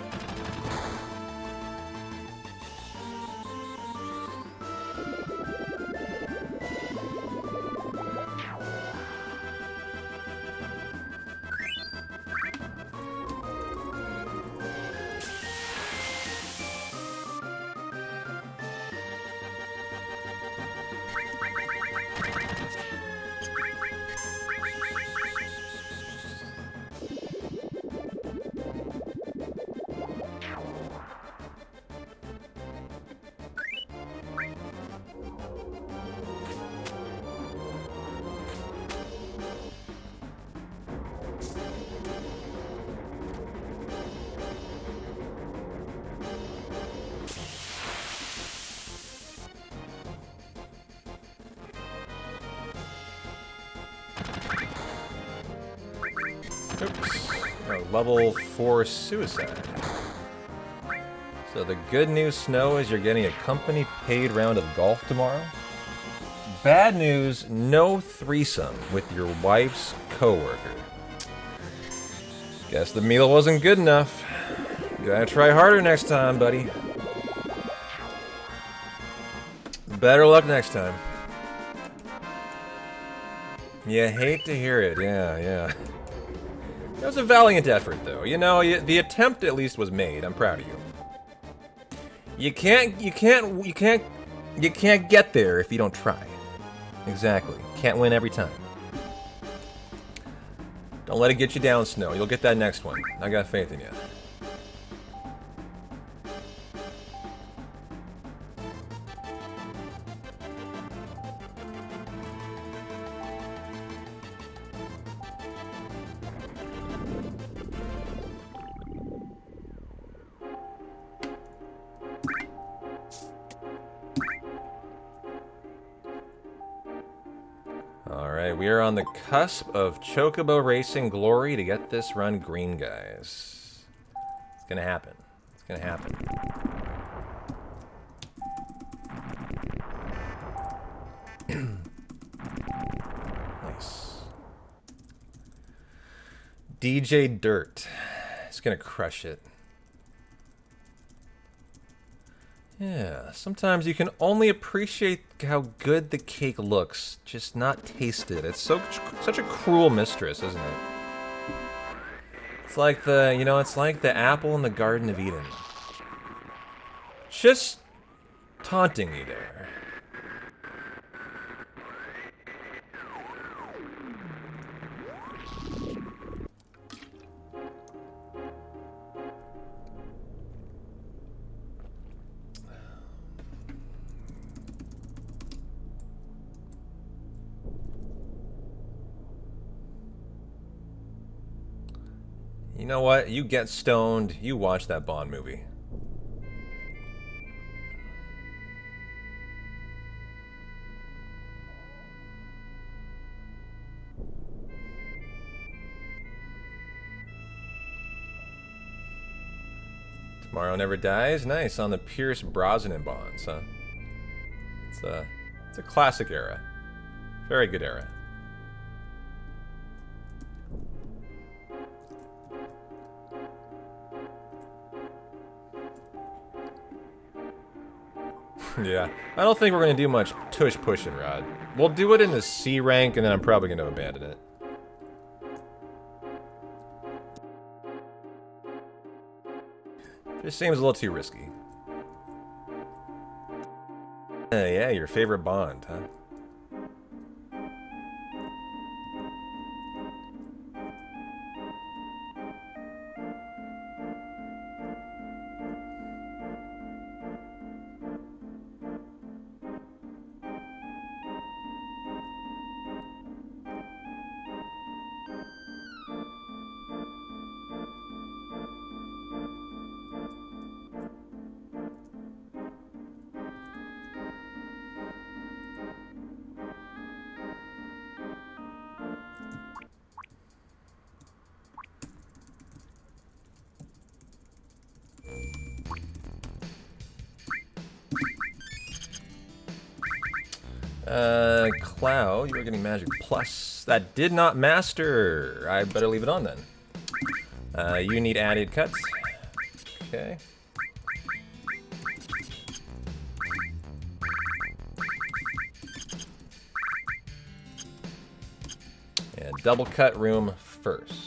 level 4 suicide. So the good news, Snow, is you're getting a company-paid round of golf tomorrow. Bad news, no threesome with your wife's coworker. Guess the meal wasn't good enough. Gotta try harder next time, buddy. Better luck next time. You hate to hear it, yeah. It was a valiant effort, though. You know, the attempt at least was made. I'm proud of you. You can't get there if you don't try. Exactly. Can't win every time. Don't let it get you down, Snow. You'll get that next one. I got faith in you. Alright, we are on the cusp of Chocobo Racing glory to get this run green, guys. It's gonna happen. It's gonna happen. Nice. DJ Dirt. It's gonna crush it. Yeah, sometimes you can only appreciate how good the cake looks, just not taste it. It's such a cruel mistress, isn't it? It's like it's like the apple in the Garden of Eden. Just taunting you there. You know what? You get stoned, you watch that Bond movie. Tomorrow Never Dies? Nice, on the Pierce Brosnan Bonds, huh? It's a classic era. Very good era. Yeah, I don't think we're going to do much tush pushing, Rod. We'll do it in the C rank, and then I'm probably going to abandon it. Just seems a little too risky. Yeah, your favorite Bond, huh? Cloud, you are getting Magic Plus. That did not master. I better leave it on then. You need added cuts. Okay. And double cut room first.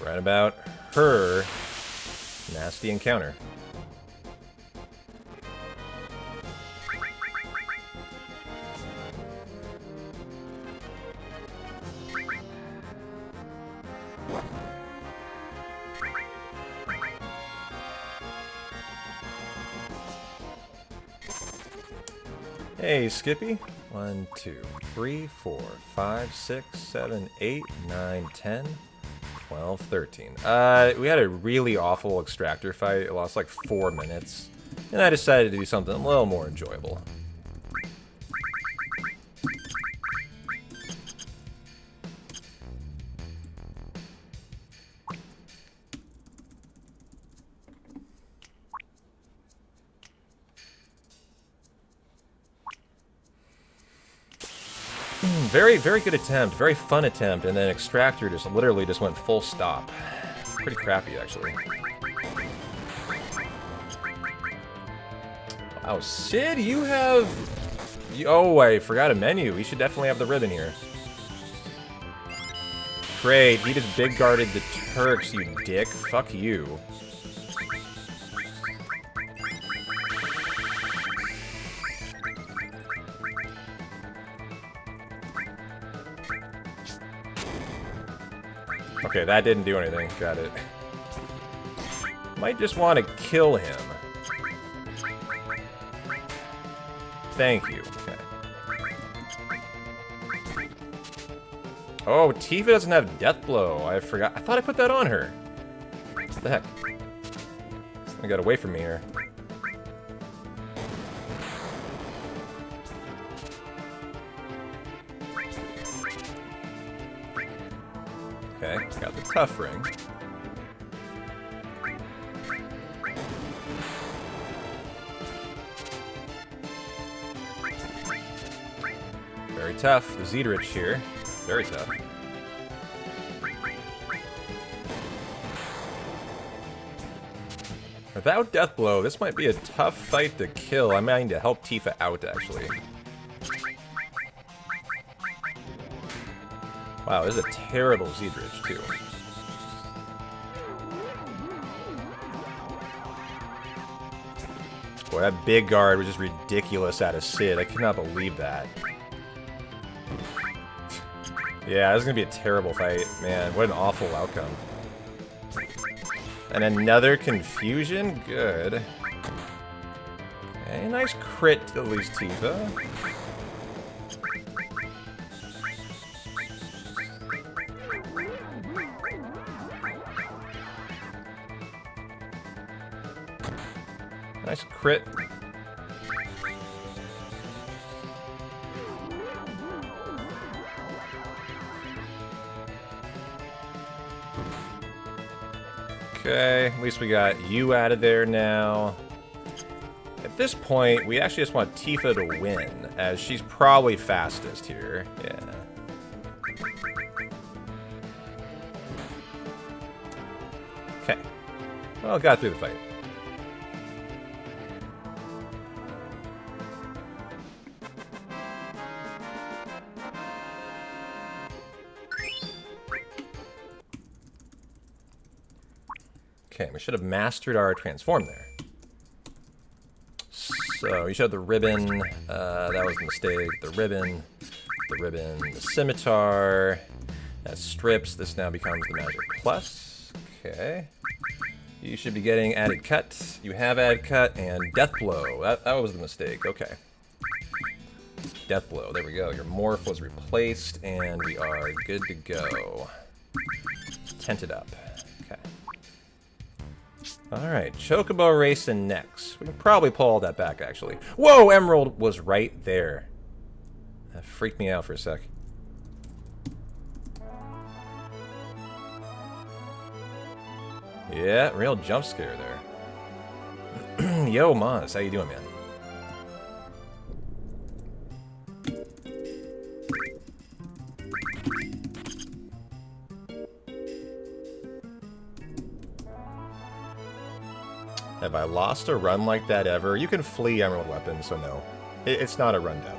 Right about her nasty encounter. Hey, Skippy. 1, 2, 3, 4, 5, 6, 7, 8, 9, 10. 12, 13. We had a really awful extractor fight. It lost like 4 minutes. And I decided to do something a little more enjoyable. Very, very good attempt. Very fun attempt. And then extractor just literally just went full stop. Pretty crappy, actually. Wow, Sid, you have... Oh, I forgot a menu. We should definitely have the ribbon here. Great, he just big guarded the Turks, you dick. Fuck you. Okay, that didn't do anything. Got it. Might just want to kill him. Thank you. Okay. Oh, Tifa doesn't have Death Blow. I forgot. I thought I put that on her. What the heck? I got away from me here. Okay, got the tough ring. Very tough. The Zedrich here. Very tough. Without Death Blow, this might be a tough fight to kill. I might need to help Tifa out, actually. Wow, this is a terrible Zedrich, too. Boy, that big guard was just ridiculous out of Sid. I cannot believe that. Yeah, this is going to be a terrible fight. Man, what an awful outcome. And another confusion? Good. Okay, nice crit at least, Tifa. Nice crit. Okay, at least we got you out of there now. At this point, we actually just want Tifa to win, as she's probably fastest here. Yeah. Okay. Well, got through the fight. Okay, we should have mastered our transform there. So, you should have the ribbon. That was a mistake. The ribbon, the scimitar. That strips. This now becomes the magic plus. Okay. You should be getting added cut. You have added cut and death blow. That was the mistake. Okay. Death blow. There we go. Your morph was replaced, and we are good to go. Tented up. Okay. Alright, Chocobo racing next. We can probably pull all that back, actually. Whoa, Emerald was right there. That freaked me out for a sec. Yeah, real jump scare there. Yo, Maz, how you doing, man? Have I lost a run like that ever? You can flee Emerald Weapons, so no. It's not a run death.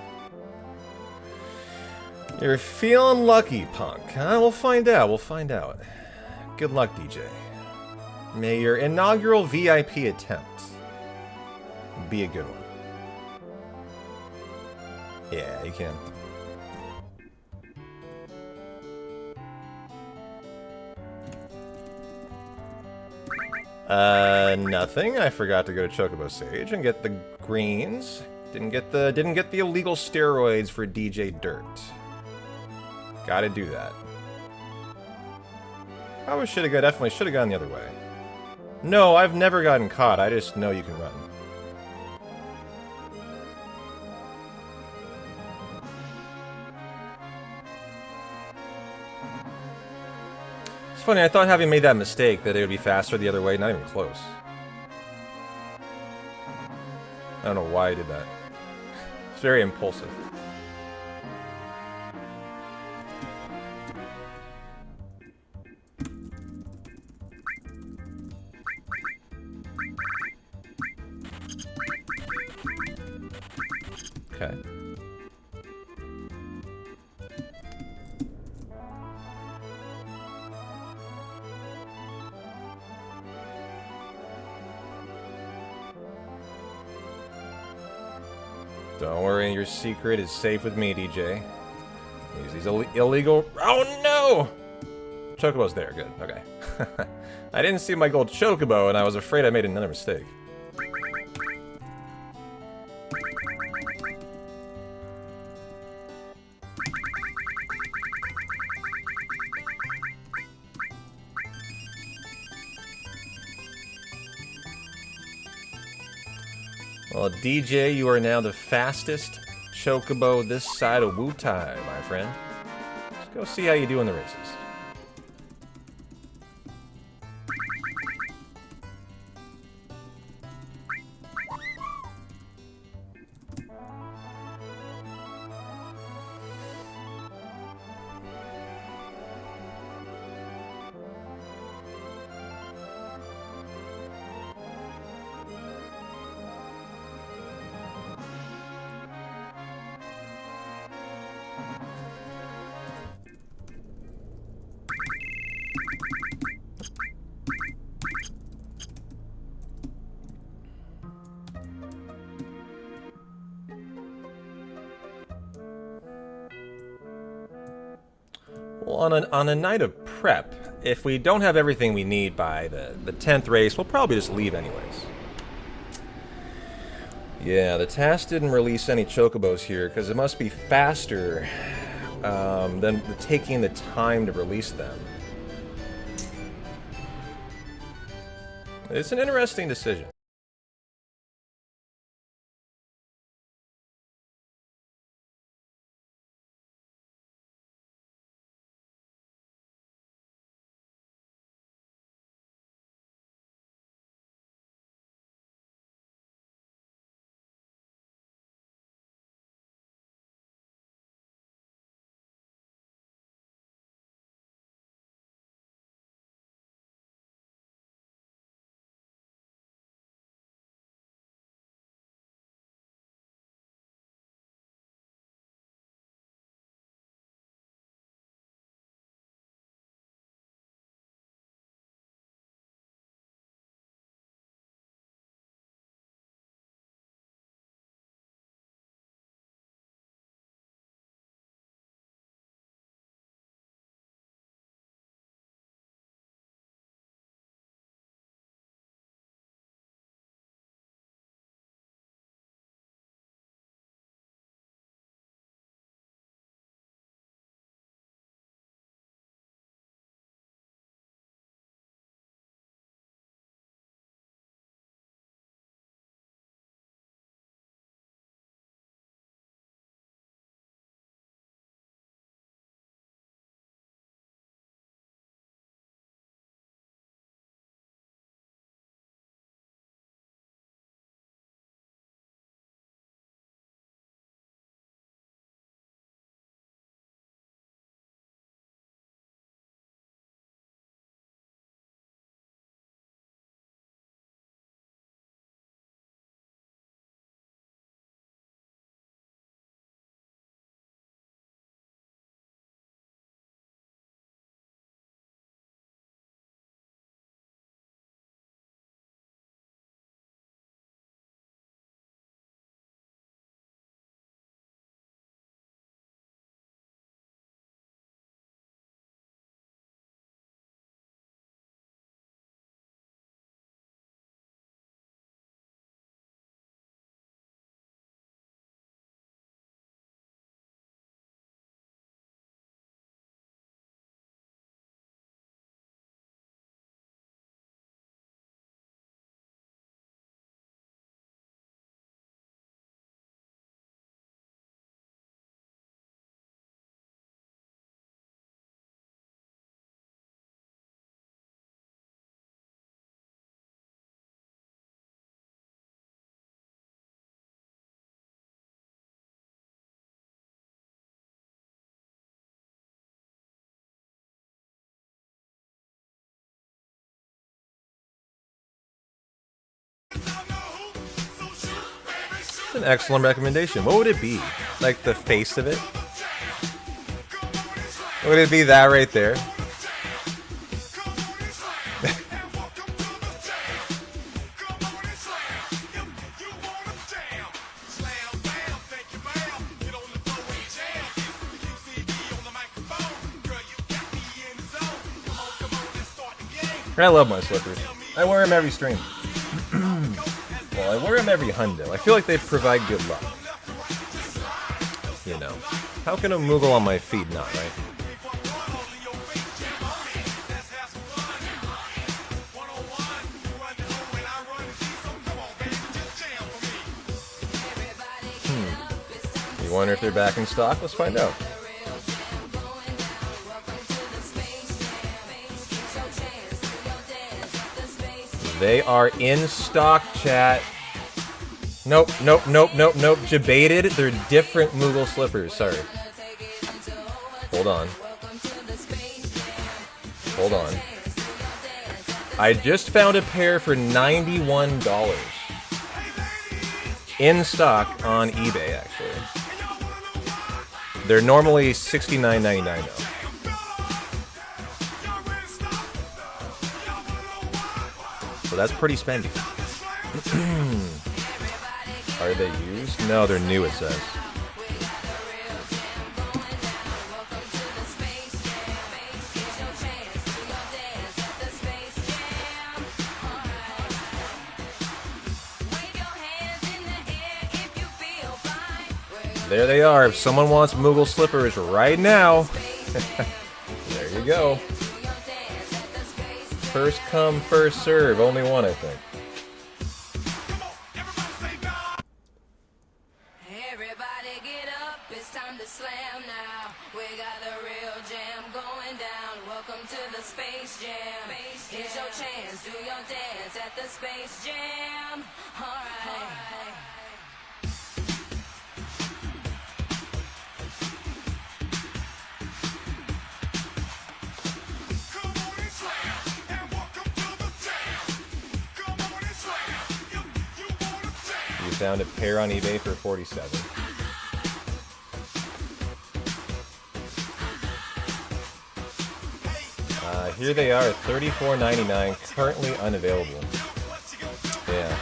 You're feeling lucky, punk, huh? We'll find out, we'll find out. Good luck, DJ. May your inaugural VIP attempt be a good one. Yeah, you can. Nothing. I forgot to go to Chocobo Sage and get the greens. Didn't get the illegal steroids for DJ Dirt. Gotta do that. Probably should have definitely should have gone the other way. No, I've never gotten caught. I just know you can run. It's funny, I thought having made that mistake that it would be faster the other way, not even close. I don't know why I did that. It's very impulsive. Okay. Don't worry, your secret is safe with me, DJ. These illegal... Oh, no! Chocobo's there, good, okay. I didn't see my gold chocobo, and I was afraid I made another mistake. Well, DJ, you are now the fastest chocobo this side of Wutai, my friend. Let's go see how you do in the races. Well, on a night of prep, if we don't have everything we need by the 10th race, we'll probably just leave anyways. Yeah, the task didn't release any chocobos here, because it must be faster than taking the time to release them. It's an interesting decision. It's an excellent recommendation. What would it be? Like the face of it? Would it be that right there? I love my slippers. I wear them every stream. Well, I wear them every hundo. I feel like they provide good luck. You know. How can a Moogle on my feet not, right? You wonder if they're back in stock? Let's find out. They are in stock, chat. Nope, nope, nope, nope, nope. Debated. They're different Moogle slippers. Sorry. Hold on. Hold on. I just found a pair for $91. In stock on eBay, actually. They're normally $69.99 though. So that's pretty spendy. Are they used? No, they're new, it says. There they are. If someone wants Moogle slippers right now, there you go. First come, first serve. Only one, I think. Everybody get up, it's time to slam now. We got the real jam going down. Welcome to the Space Jam. Here's your chance, do your dance at the Space Jam. Alright. Found a pair on eBay for $47. Here they are, $34.99, currently unavailable. Yeah.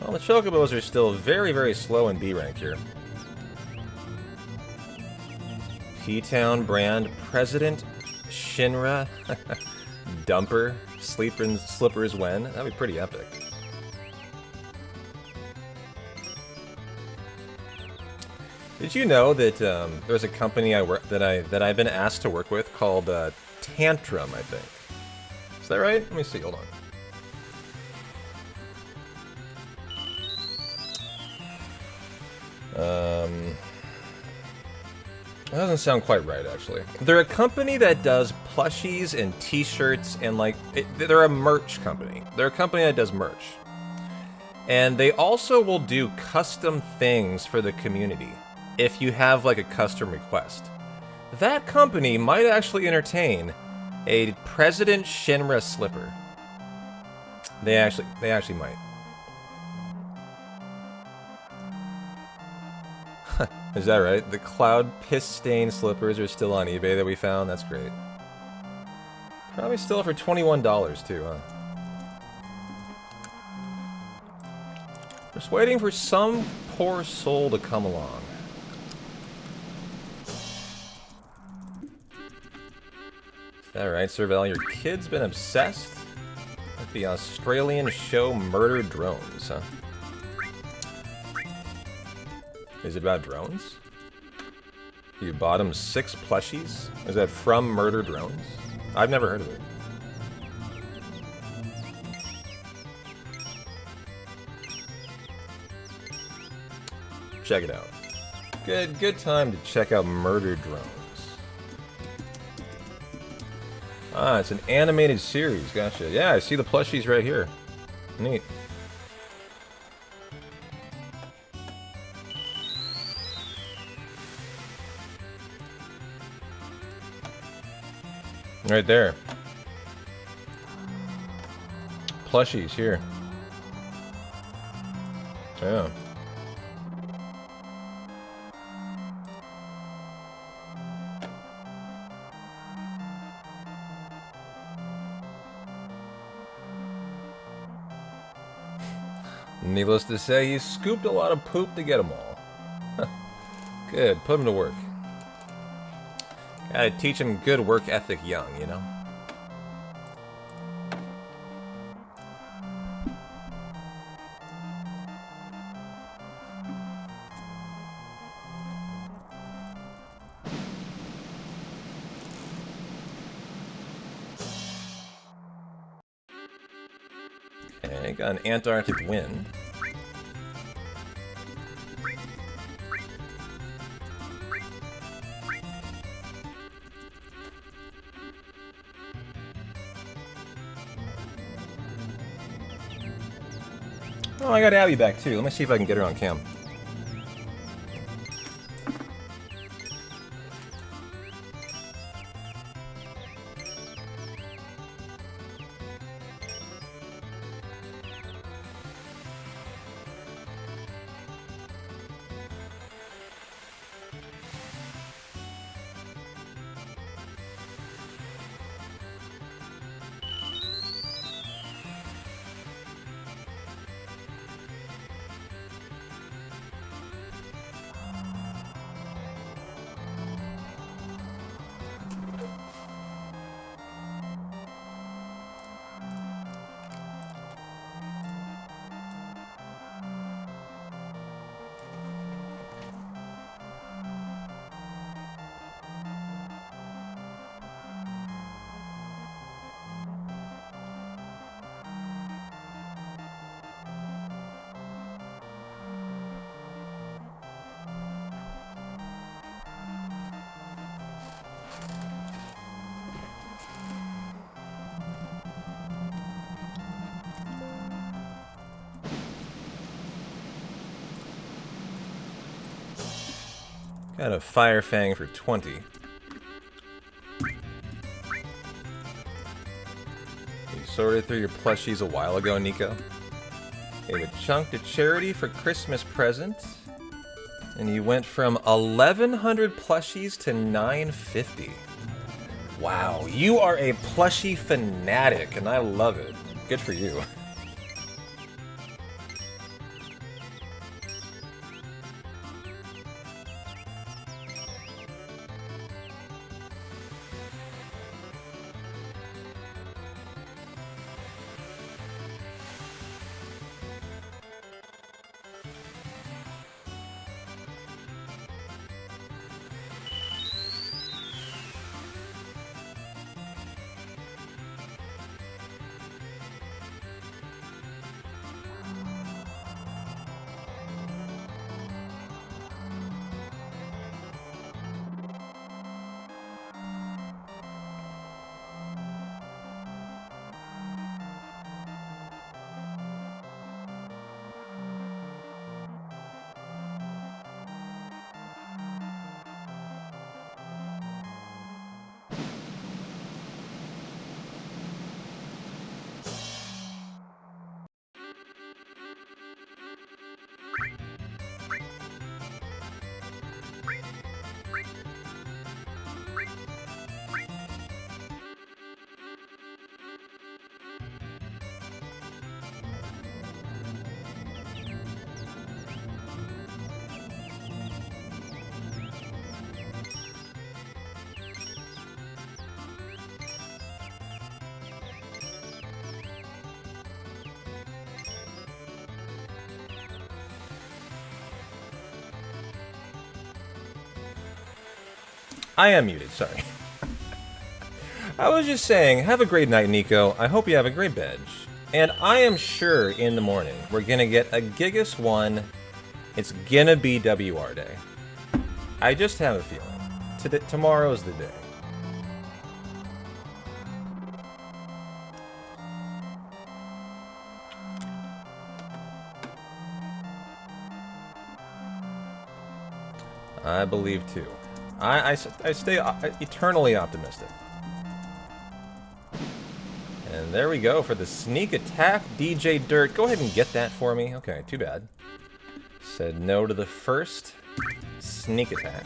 Well, the Chocobos are still very, very slow in B rank here. P-Town brand President Shinra Dumper Slippers when? That'd be pretty epic. Did you know that there's a company that I've been asked to work with called Tantrum, I think. Is that right? Let me see. Hold on. That doesn't sound quite right, actually. They're a company that does plushies and t-shirts and, like, they're a merch company. They're a company that does merch. And they also will do custom things for the community if you have, like, a custom request. That company might actually entertain a President Shinra slipper. They actually might. Is that right? The Cloud Piss Stain slippers are still on eBay that we found. That's great. Probably still for $21 too, huh? Just waiting for some poor soul to come along. Is that right, Serval? Your kid's been obsessed with the Australian show Murder Drones, huh? Is it about drones? You bought him 6 plushies? Is that from Murder Drones? I've never heard of it. Check it out. Good time to check out Murder Drones. Ah, it's an animated series. Gotcha. Yeah, I see the plushies right here. Neat. Right there. Plushies here. Yeah. Needless to say, he scooped a lot of poop to get them all. Good, put him to work. Gotta teach him good work ethic young, you know? Okay, got an Antarctic wind. Oh, I got Abby back too. Let me see if I can get her on cam. Got a Fire Fang for 20. You sorted through your plushies a while ago, Nico. Gave a chunk to charity for Christmas present. And you went from 1,100 plushies to 950. Wow, you are a plushie fanatic, and I love it. Good for you. I am muted, sorry. I was just saying, have a great night, Nico. I hope you have a great bed. And I am sure in the morning we're gonna get a Gigas 1. It's gonna be WR Day. I just have a feeling. Tomorrow's the day. I believe too. I stay eternally optimistic. And there we go for the sneak attack, DJ Dirt. Go ahead and get that for me. Okay, too bad. Said no to the first sneak attack.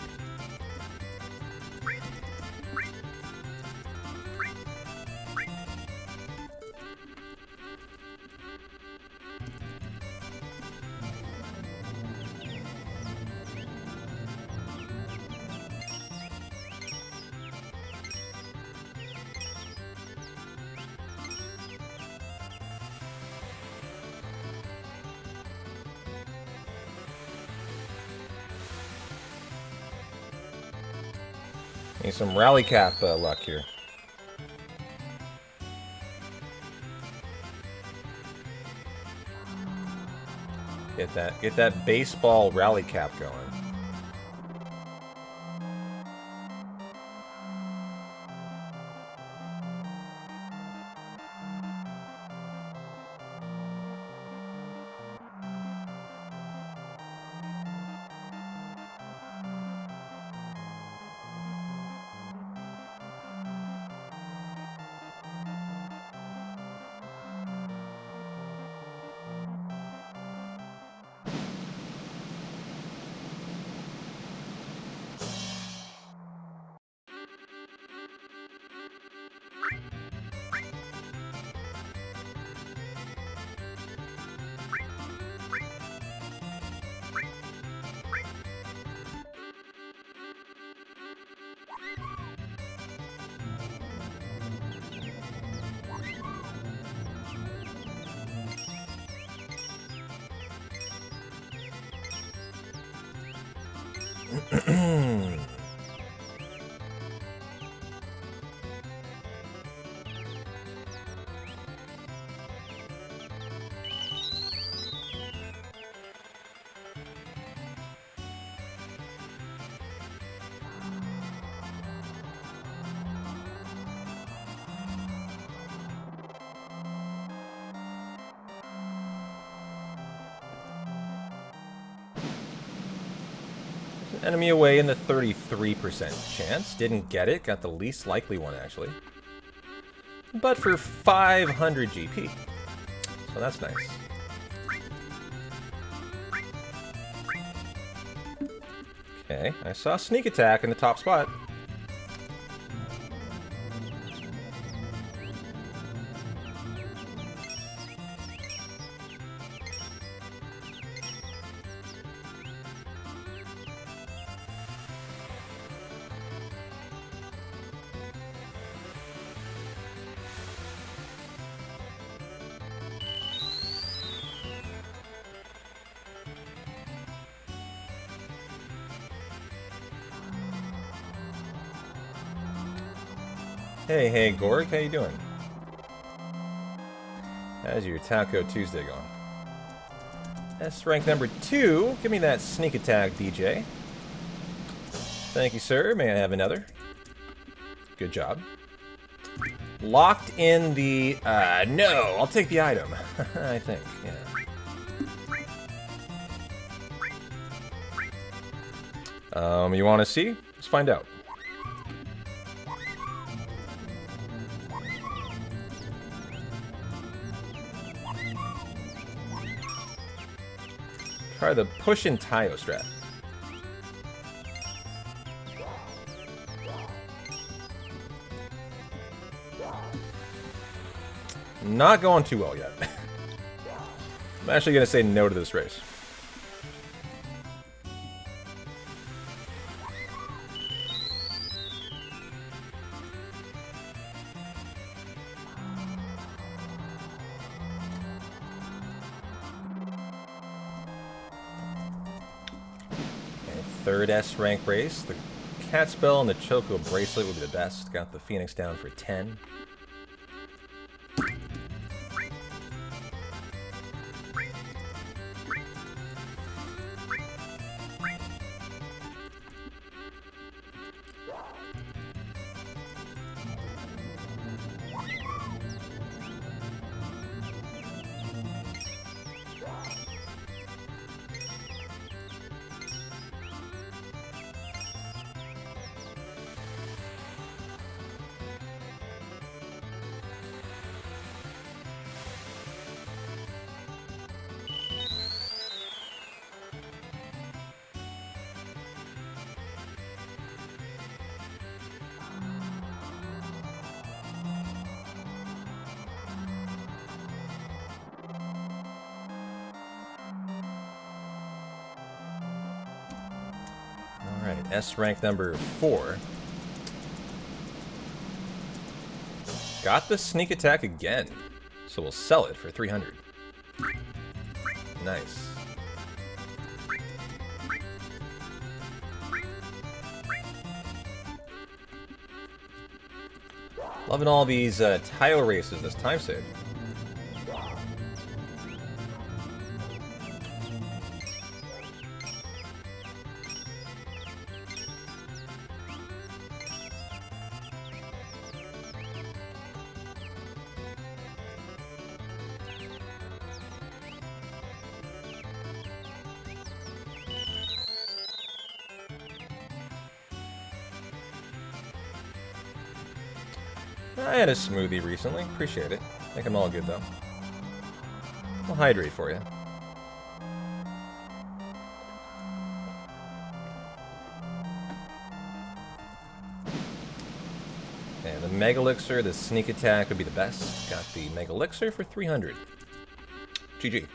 Need some rally cap luck here. Get that baseball rally cap going. Enemy away in the 33% chance. Didn't get it. Got the least likely one, actually. But for 500 GP. So that's nice. Okay, I saw sneak attack in the top spot. Hey, Gorg, how you doing? How's your Taco Tuesday going? S rank number 2. Give me that sneak attack, DJ. Thank you, sir. May I have another? Good job. Locked in the... no! I'll take the item. I think, yeah. You want to see? Let's find out. Try the push and Taio strat. Not going too well yet. I'm actually going to say no to this race. Third S rank race, the cat spell and the Choco bracelet would be the best. Got the Phoenix down for 10. Alright, S rank number 4. Got the sneak attack again, so we'll sell it for 300. Nice. Loving all these tile races this time save. I had a smoothie recently. Appreciate it. I think I'm all good, though. I'll hydrate for you. And the Mega Elixir, the sneak attack would be the best. Got the Mega Elixir for 300. GG.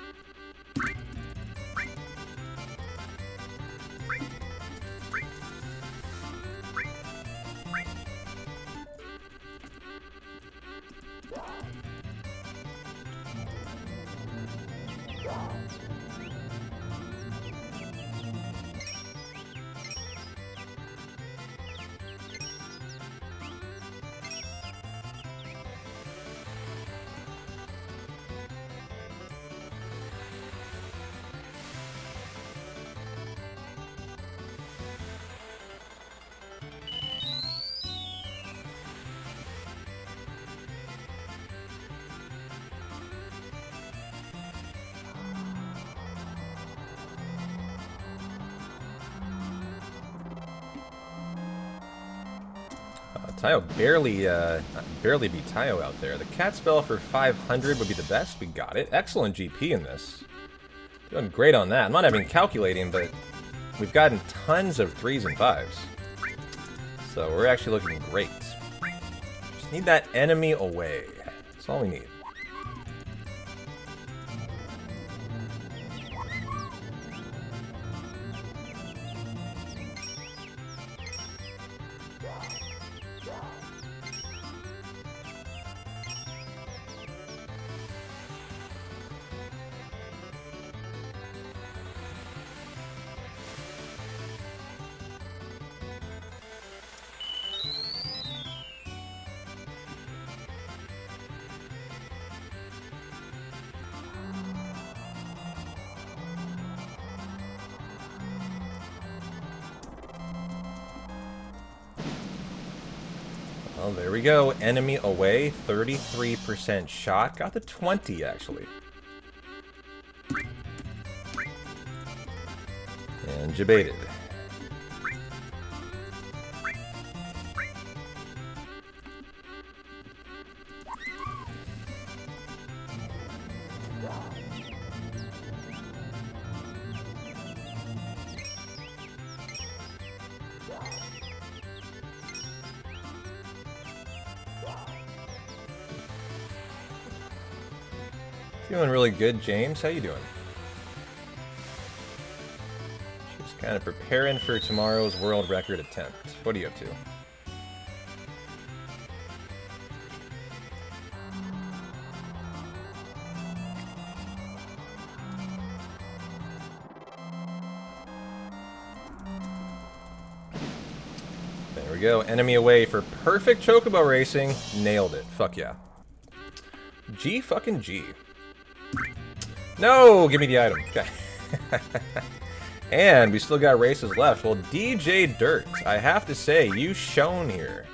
Tayo barely beat Tayo out there. The cat spell for 500 would be the best. We got it. Excellent GP in this. Doing great on that. I'm not even calculating, but we've gotten tons of 3s and 5s. So we're actually looking great. Just need that enemy away. That's all we need. Well, there we go. Enemy away, 33% shot. Got the 20, actually. And jebaited. Doing really good, James. How you doing? Just kind of preparing for tomorrow's world record attempt. What are you up to? go. Enemy away for perfect chocobo racing. Nailed it. Fuck yeah. G fucking G. No! Give me the item. Okay. And we still got races left. Well, DJ Dirt, I have to say, you shone here.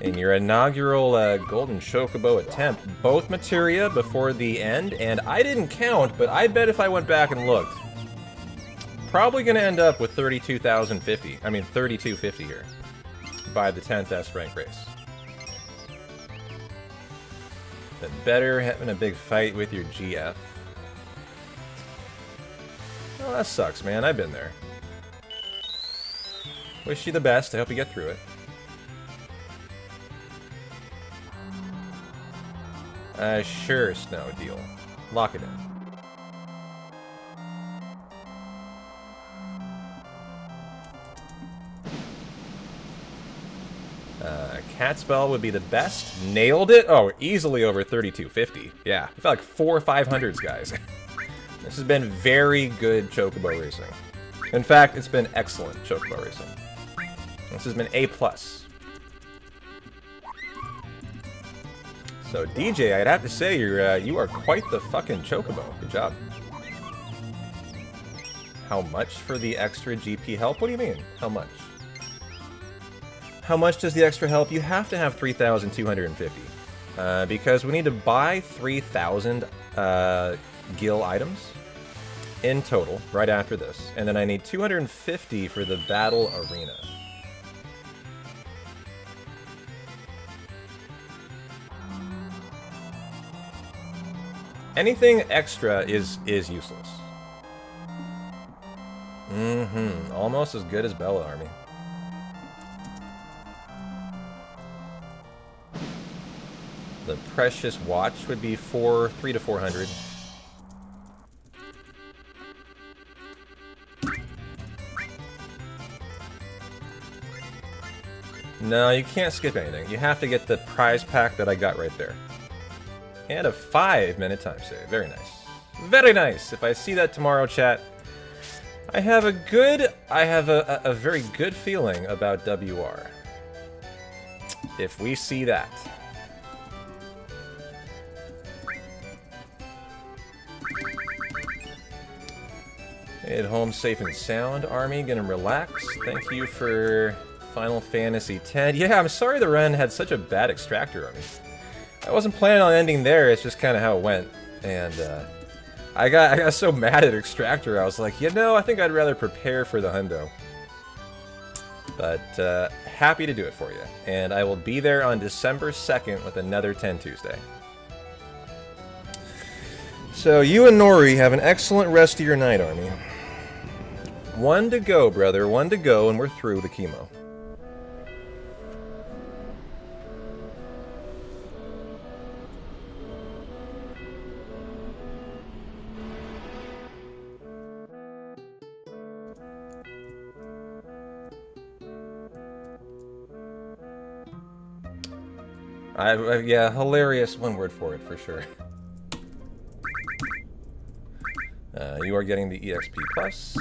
In your inaugural Golden Chocobo attempt, both materia before the end, and I didn't count, but I bet if I went back and looked, probably going to end up with 32,050. I mean, 3250 here by the 10th S rank race. But better having a big fight with your GF. Oh, that sucks, man. I've been there. Wish you the best. I hope you get through it. Sure, Snow. Deal. Lock it in. Catspell would be the best. Nailed it. Oh, easily over 3250. Yeah, I felt like 4 or 500s, guys. This has been very good chocobo racing. In fact, it's been excellent chocobo racing. This has been A+. So DJ, I'd have to say you are quite the fucking chocobo. Good job. How much for the extra GP help? What do you mean? How much? How much does the extra help? You have to have 3,250. Because we need to buy 3,000 Gil items in total, right after this. And then I need 250 for the battle arena. Anything extra is useless. Almost as good as Bella Army. The precious watch would be 3 to 400. No, you can't skip anything. You have to get the prize pack that I got right there. And a 5-minute time save. Very nice. Very nice. If I see that tomorrow, chat, I have a very good feeling about WR. If we see that. At home safe and sound. Army, gonna relax. Thank you for Final Fantasy X. Yeah, I'm sorry the run had such a bad extractor on me. I wasn't planning on ending there, it's just kind of how it went. And I got so mad at extractor, I was like, you know, I think I'd rather prepare for the hundo. But happy to do it for you. And I will be there on December 2nd with another 10 Tuesday. So you and Nori have an excellent rest of your night, Army. 1 to go, brother. 1 to go, and we're through the chemo. Yeah, hilarious. One word for it, for sure. You are getting the EXP Plus.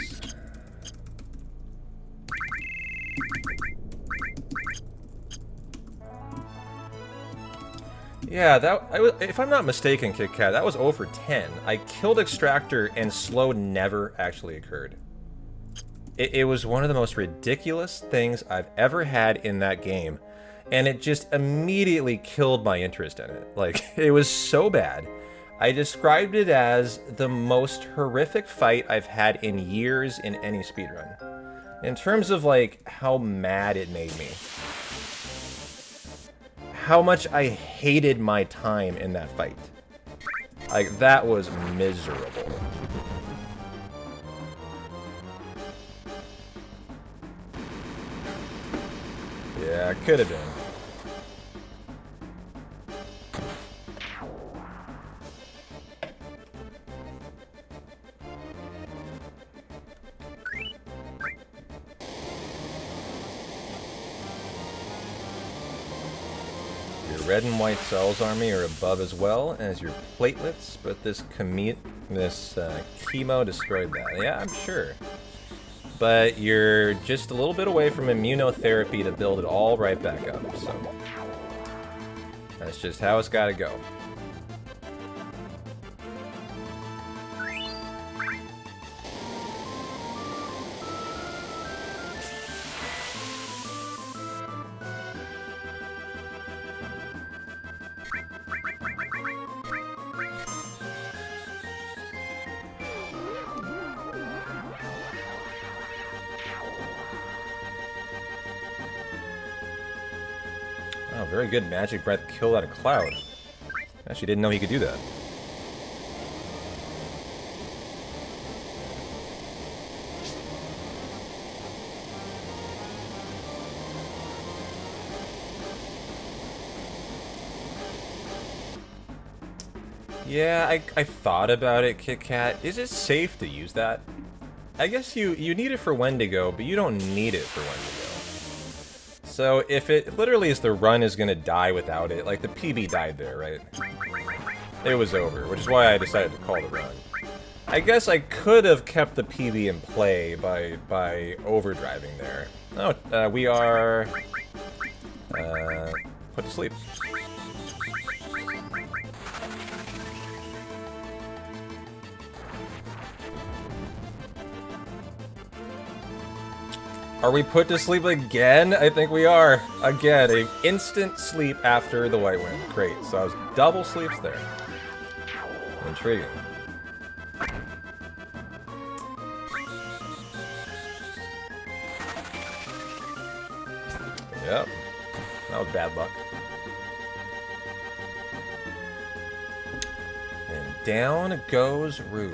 Yeah, if I'm not mistaken, Kit Kat, that was 0 for 10. I killed Extractor and slow never actually occurred. It was one of the most ridiculous things I've ever had in that game. And it just immediately killed my interest in it. Like, it was so bad. I described it as the most horrific fight I've had in years in any speedrun. In terms of, like, how mad it made me. How much I hated my time in that fight. Like, that was miserable. Yeah, it could have been. Your red and white cells, Army, are above as well as your platelets, but this chemo destroyed that. Yeah, I'm sure. but you're just a little bit away from immunotherapy to build it all right back up, so that's just how it's gotta go. Oh, very good magic breath kill out of cloud. Actually didn't know he could do that. Yeah, I thought about it, Kit Kat. Is it safe to use that? I guess you need it for Wendigo, but you don't need it for Wendigo. So if it literally is the run is gonna die without it, like the PB died there, right? It was over, which is why I decided to call the run. I guess I could have kept the PB in play by overdriving there. Oh, we are put to sleep. Are we put to sleep again? I think we are. Again, an instant sleep after the white wind. Great, so I was double sleeps there. Intriguing. Yep, that was bad luck. And down goes Rude.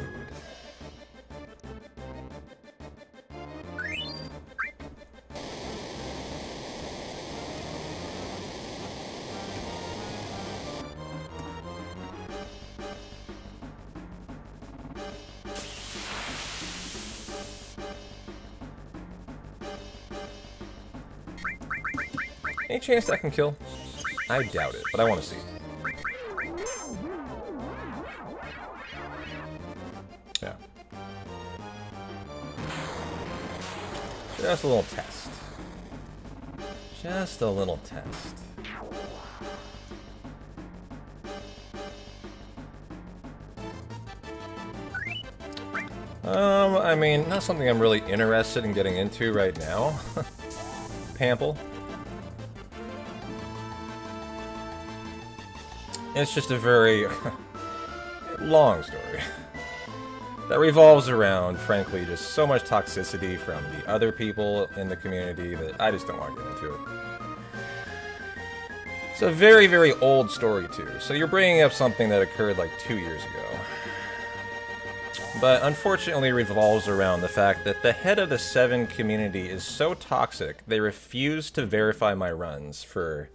Any chance that can kill? I doubt it, but I want to see. Yeah. Just a little test. Just a little test. I mean, not something I'm really interested in getting into right now. Pample. It's just a very long story that revolves around, frankly, just so much toxicity from the other people in the community that I just don't want to get into it. It's a very, very old story, too. So you're bringing up something that occurred like 2 years ago. But unfortunately revolves around the fact that the head of the 7 community is so toxic, they refuse to verify my runs for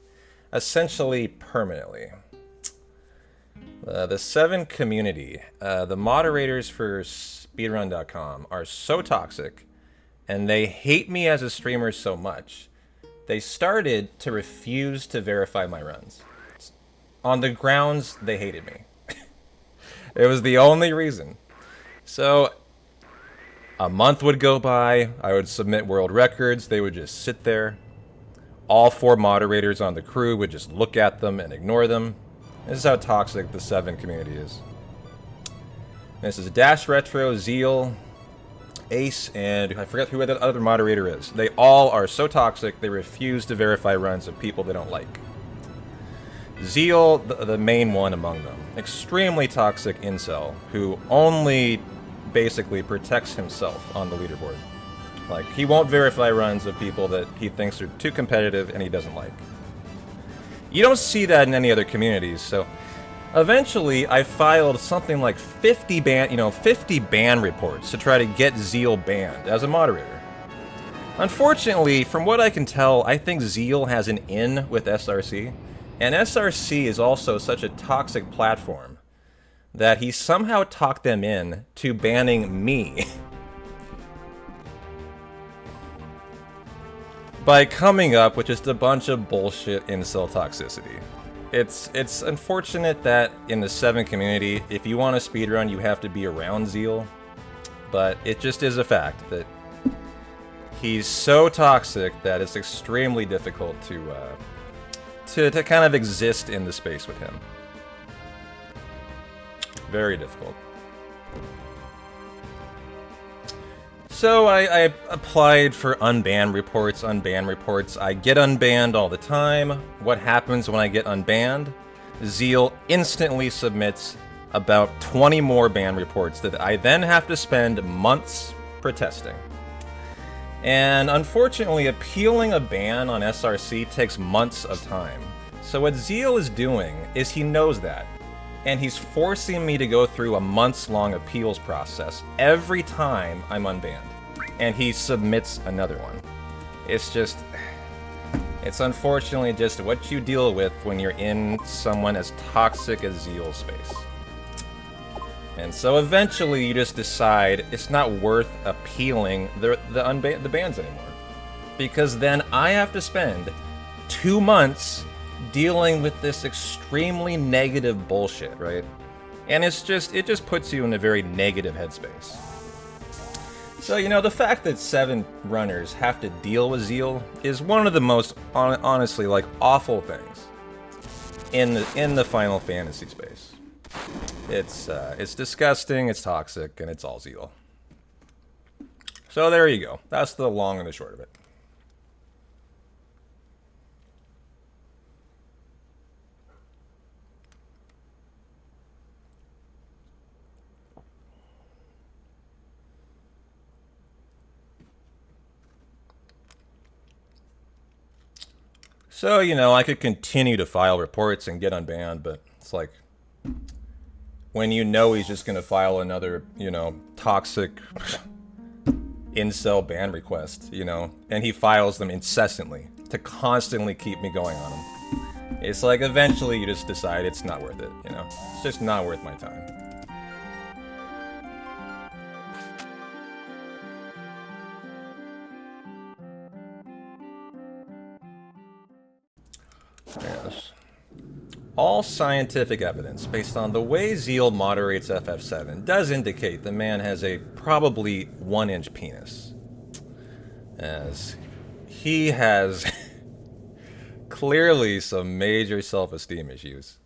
essentially permanently. The 7 community, the moderators for speedrun.com are so toxic, and they hate me as a streamer so much, they started to refuse to verify my runs. On the grounds they hated me. It was the only reason. So, a month would go by, I would submit world records, they would just sit there. All 4 moderators on the crew would just look at them and ignore them. This is how toxic the 7 community is. This is Dash Retro, Zeal, Ace, and I forget who the other moderator is. They all are so toxic, they refuse to verify runs of people they don't like. Zeal, the main one among them. Extremely toxic incel, who only basically protects himself on the leaderboard. Like, he won't verify runs of people that he thinks are too competitive and he doesn't like. You don't see that in any other communities, so eventually I filed something like 50 ban reports to try to get Zeal banned as a moderator. Unfortunately, from what I can tell, I think Zeal has an in with SRC, and SRC is also such a toxic platform that he somehow talked them in to banning me. By coming up with just a bunch of bullshit incel toxicity. It's unfortunate that in the 7 community, if you want to speedrun, you have to be around Zeal. But it just is a fact that he's so toxic that it's extremely difficult to kind of exist in the space with him. Very difficult. So I applied for unban reports. I get unbanned all the time. What happens when I get unbanned? Zeal instantly submits about 20 more ban reports that I then have to spend months protesting. And unfortunately, appealing a ban on SRC takes months of time. So what Zeal is doing is he knows that, and he's forcing me to go through a months-long appeals process every time I'm unbanned. And he submits another one. It's unfortunately just what you deal with when you're in someone as toxic as Zeal's space. And so eventually you just decide it's not worth appealing the bans anymore. Because then I have to spend 2 months dealing with this extremely negative bullshit, right? And it just puts you in a very negative headspace. So, you know, the fact that 7 runners have to deal with Zeal is one of the most, honestly, like, awful things in the Final Fantasy space. It's disgusting, it's toxic, and it's all Zeal. So there you go. That's the long and the short of it. So, you know, I could continue to file reports and get unbanned, but it's like, when you know he's just going to file another, you know, toxic incel ban request, you know, and he files them incessantly to constantly keep me going on him. It's like, eventually you just decide it's not worth it, you know? It's just not worth my time. Yes. All scientific evidence, based on the way Zeal moderates FF7, does indicate the man has a probably 1-inch penis. As he has clearly some major self-esteem issues.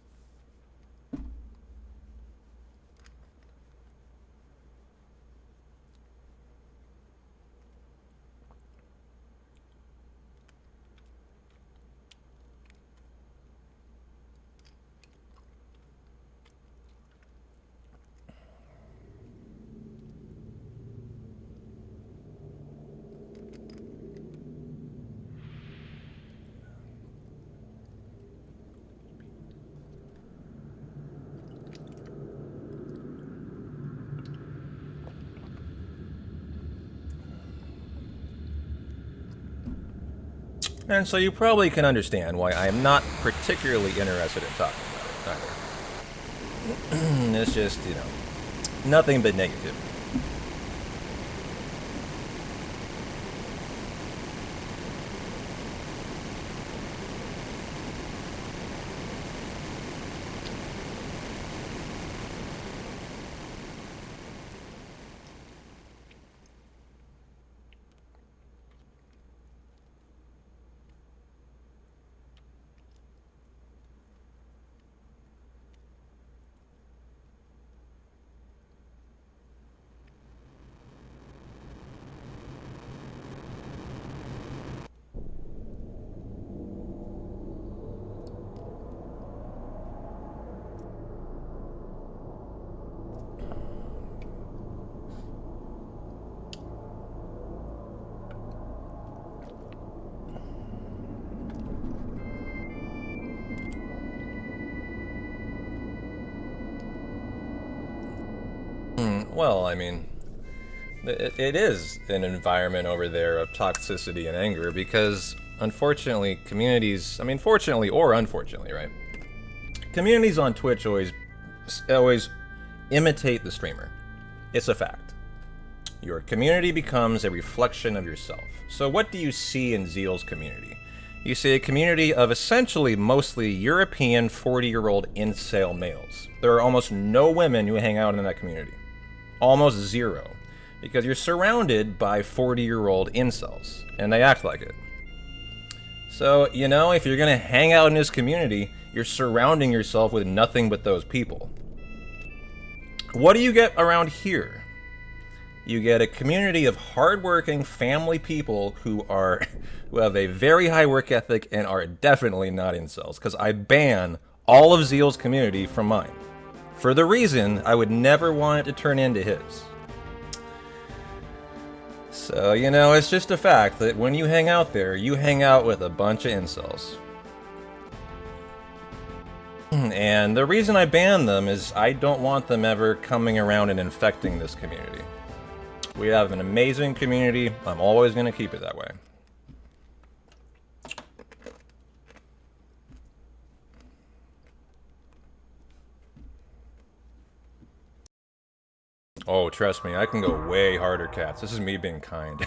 And so you probably can understand why I am not particularly interested in talking about it either. It's just, you know, nothing but negative. Well, I mean, it is an environment over there of toxicity and anger because, unfortunately, communities, I mean, fortunately or unfortunately, right? Communities on Twitch always imitate the streamer. It's a fact. Your community becomes a reflection of yourself. So what do you see in Zeal's community? You see a community of essentially mostly European 40-year-old incel males. There are almost no women who hang out in that community. Almost zero. Because you're surrounded by 40-year-old incels, and they act like it. So, you know, if you're gonna hang out in this community, you're surrounding yourself with nothing but those people. What do you get around here? You get a community of hardworking family people who have a very high work ethic and are definitely not incels, because I ban all of Zeal's community from mine. For the reason I would never want it to turn into his. So, you know, it's just a fact that when you hang out there, you hang out with a bunch of incels. And the reason I ban them is I don't want them ever coming around and infecting this community. We have an amazing community. I'm always going to keep it that way. Oh, trust me, I can go way harder, cats. This is me being kind.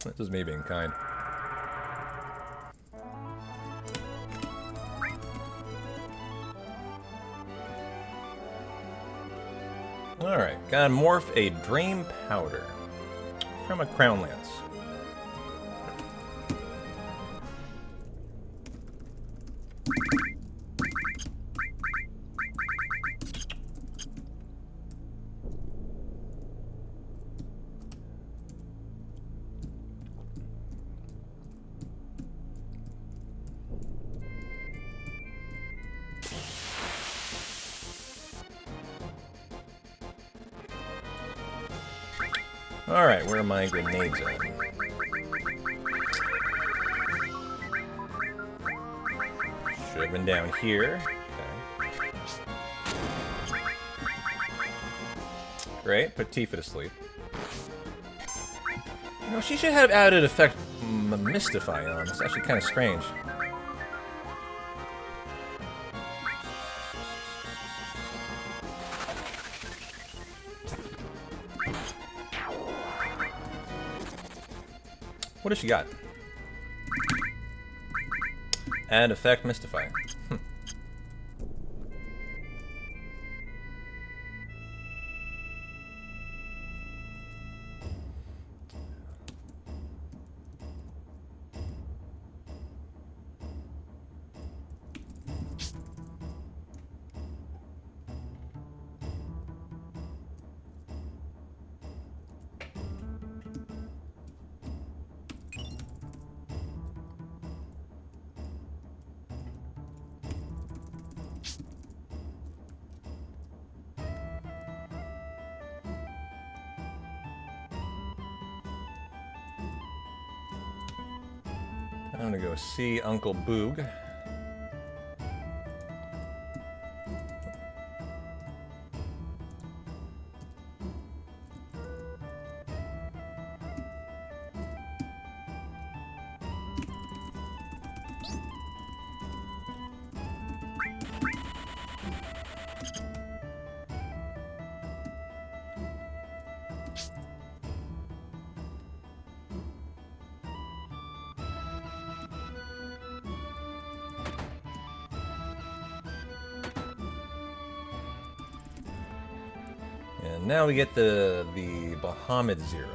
This is me being kind. Alright, gotta morph a Dream Powder from a Crown Lance. Alright, where are my grenades at? Should have been down here. Okay. Great, put Tifa to sleep. You know, she should have added effect Mystify on. It's actually kind of strange. What does she got? Add effect Mystify. I'm gonna go see Uncle Boog. And now we get the Bahamut Zero.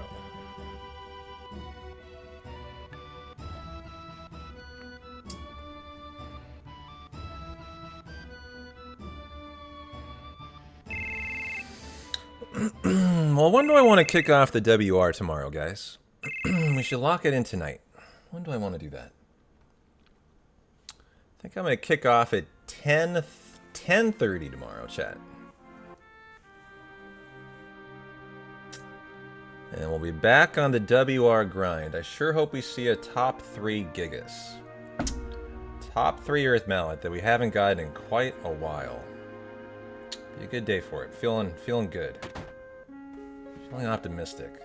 Well, when do I want to kick off the WR tomorrow, guys? We should lock it in tonight. When do I want to do that? I think I'm going to kick off at 10:30 tomorrow, chat. And we'll be back on the WR grind. I sure hope we see a top 3 Gigas. Top 3 Earth Mallet that we haven't gotten in quite a while. Be a good day for it. Feeling good. Feeling optimistic.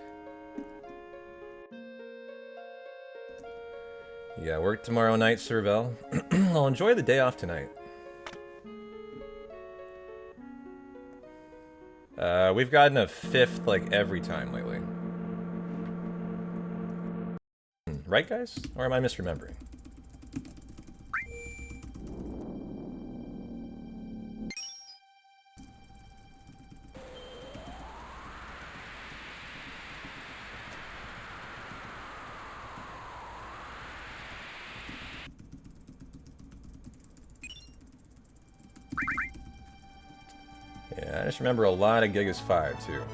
Yeah, work tomorrow night, Servel. I'll enjoy the day off tonight. We've gotten a 5th like every time lately. Right, guys? Or am I misremembering? just remember a lot of Gigas 5 too.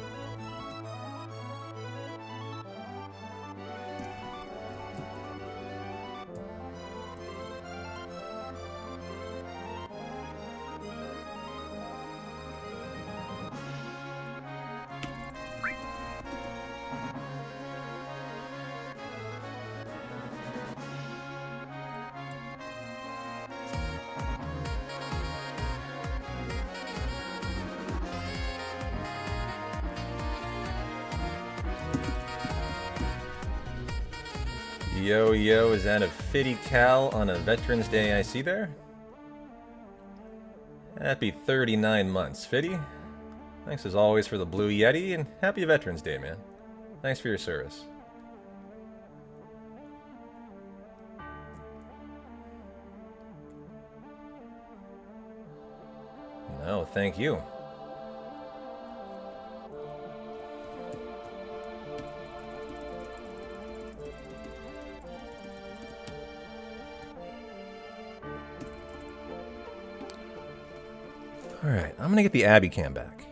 Yo, yo, is that a Fitty Cal on a Veterans Day I see there? Happy 39 months, Fitty. Thanks as always for the Blue Yeti, and happy Veterans Day, man. Thanks for your service. No, thank you. Alright, I'm gonna get the Abby cam back.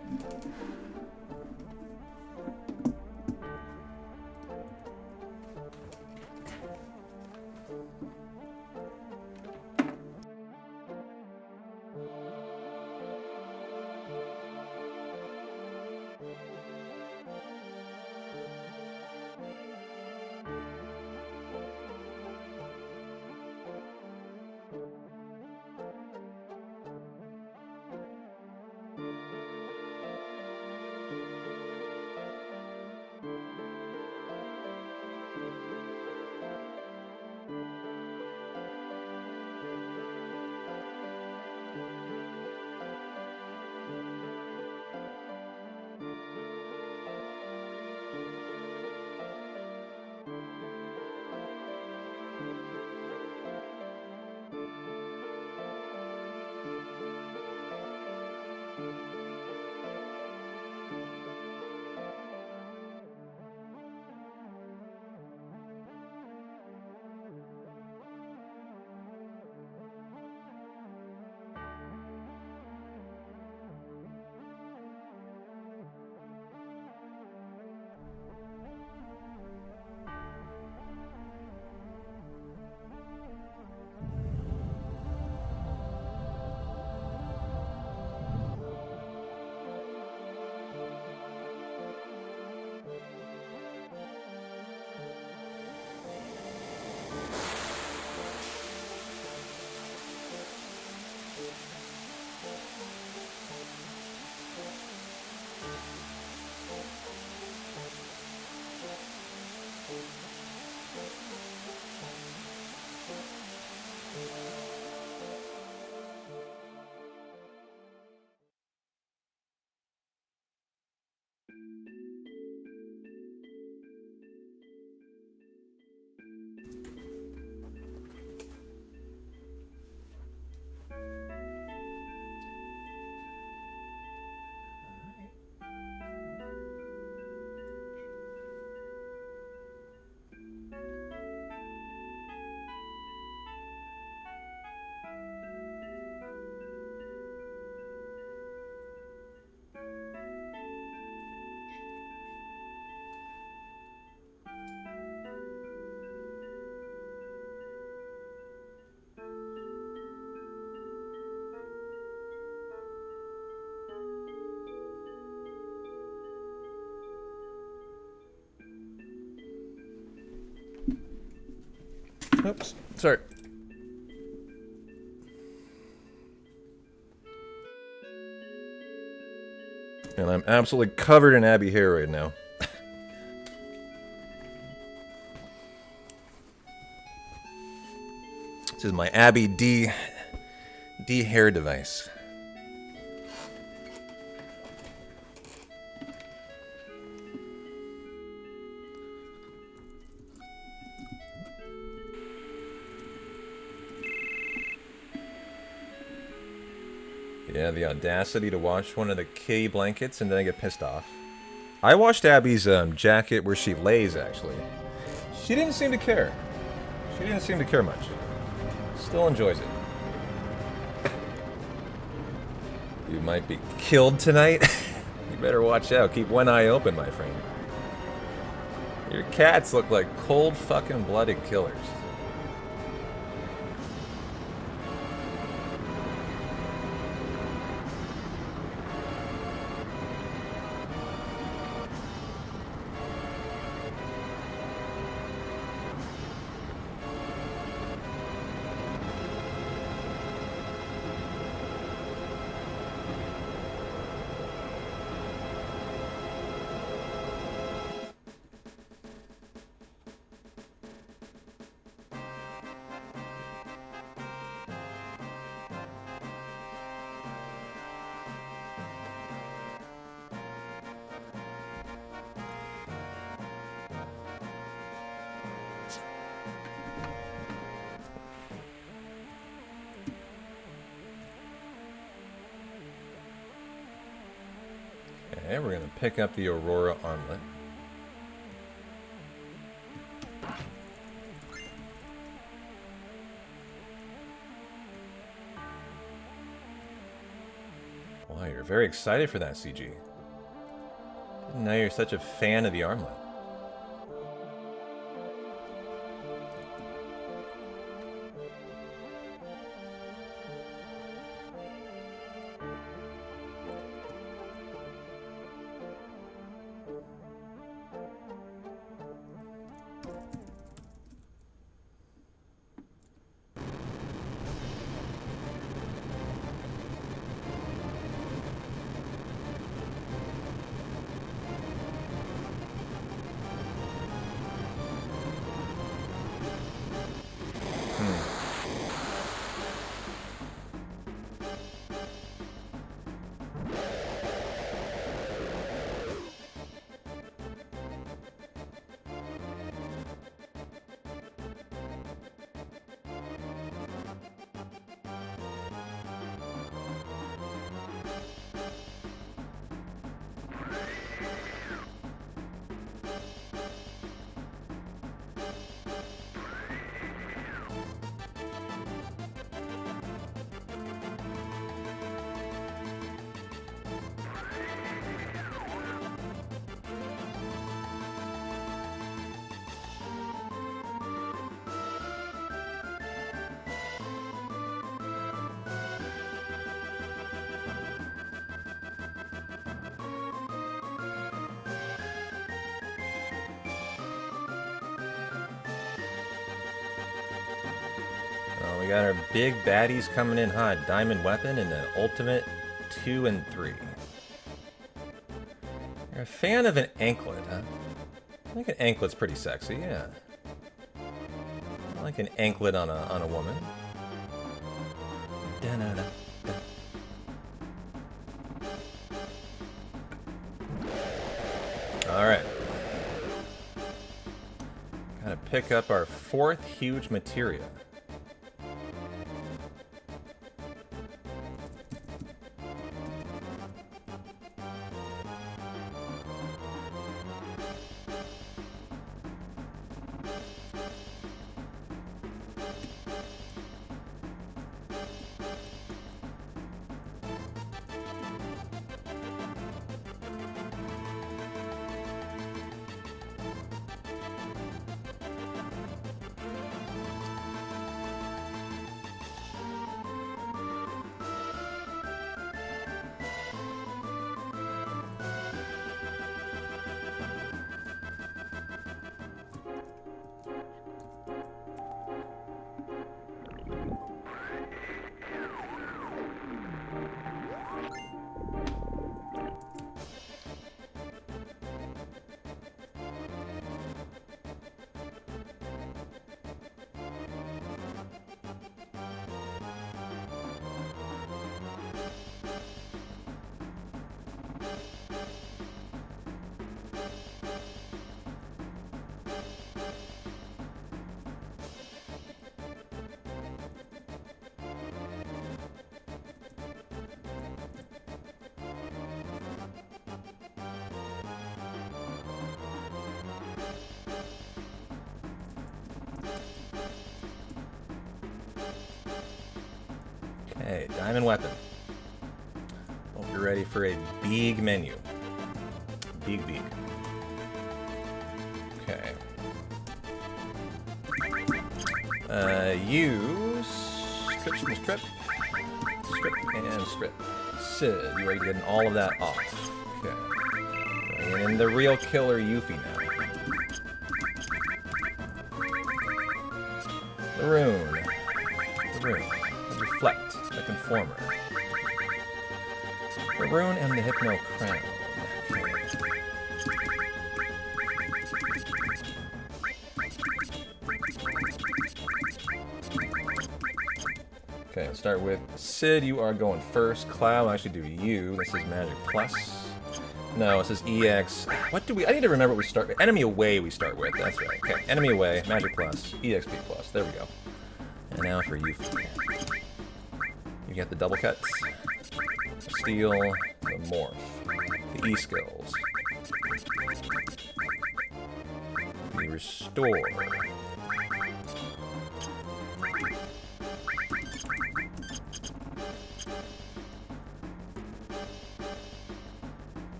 Oops, sorry. And I'm absolutely covered in Abby hair right now. This is my Abby D hair device. Yeah, the audacity to watch one of the kitty blankets and then I get pissed off. I watched Abby's jacket where she lays, actually. She didn't seem to care. She didn't seem to care much. Still enjoys it. You might be killed tonight. You better watch out. Keep one eye open, my friend. Your cats look like cold fucking blooded killers. Okay, we're going to pick up the Aurora armlet. Wow, you're very excited for that, CG. Didn't know you're such a fan of the armlet. We got our big baddies coming in hot. Diamond Weapon and the Ultimate 2 and 3. You're a fan of an anklet, huh? I think an anklet's pretty sexy, yeah. I like an anklet on a woman. Da-da-da. Alright. Gotta pick up our 4th huge materia. Okay, Diamond Weapon. Hope you're ready for a big menu. Big. Okay. Use strip, and strip. Sid, you are getting all of that off. Okay. Bringing in the real killer Yuffie now. The rune. The reflect. The conformer. The rune and the hypno crown. Okay, let's start with Sid. You are going first. Cloud, I'll actually do you. This is Magic Plus. No, this is EX. What do we... I need to remember what we start with. Enemy Away we start with. That's right. Okay, Enemy Away, Magic Plus, EXP Plus. There we go. And now for you. You get the double cuts. Steel, the morph. The E-skills. The restore.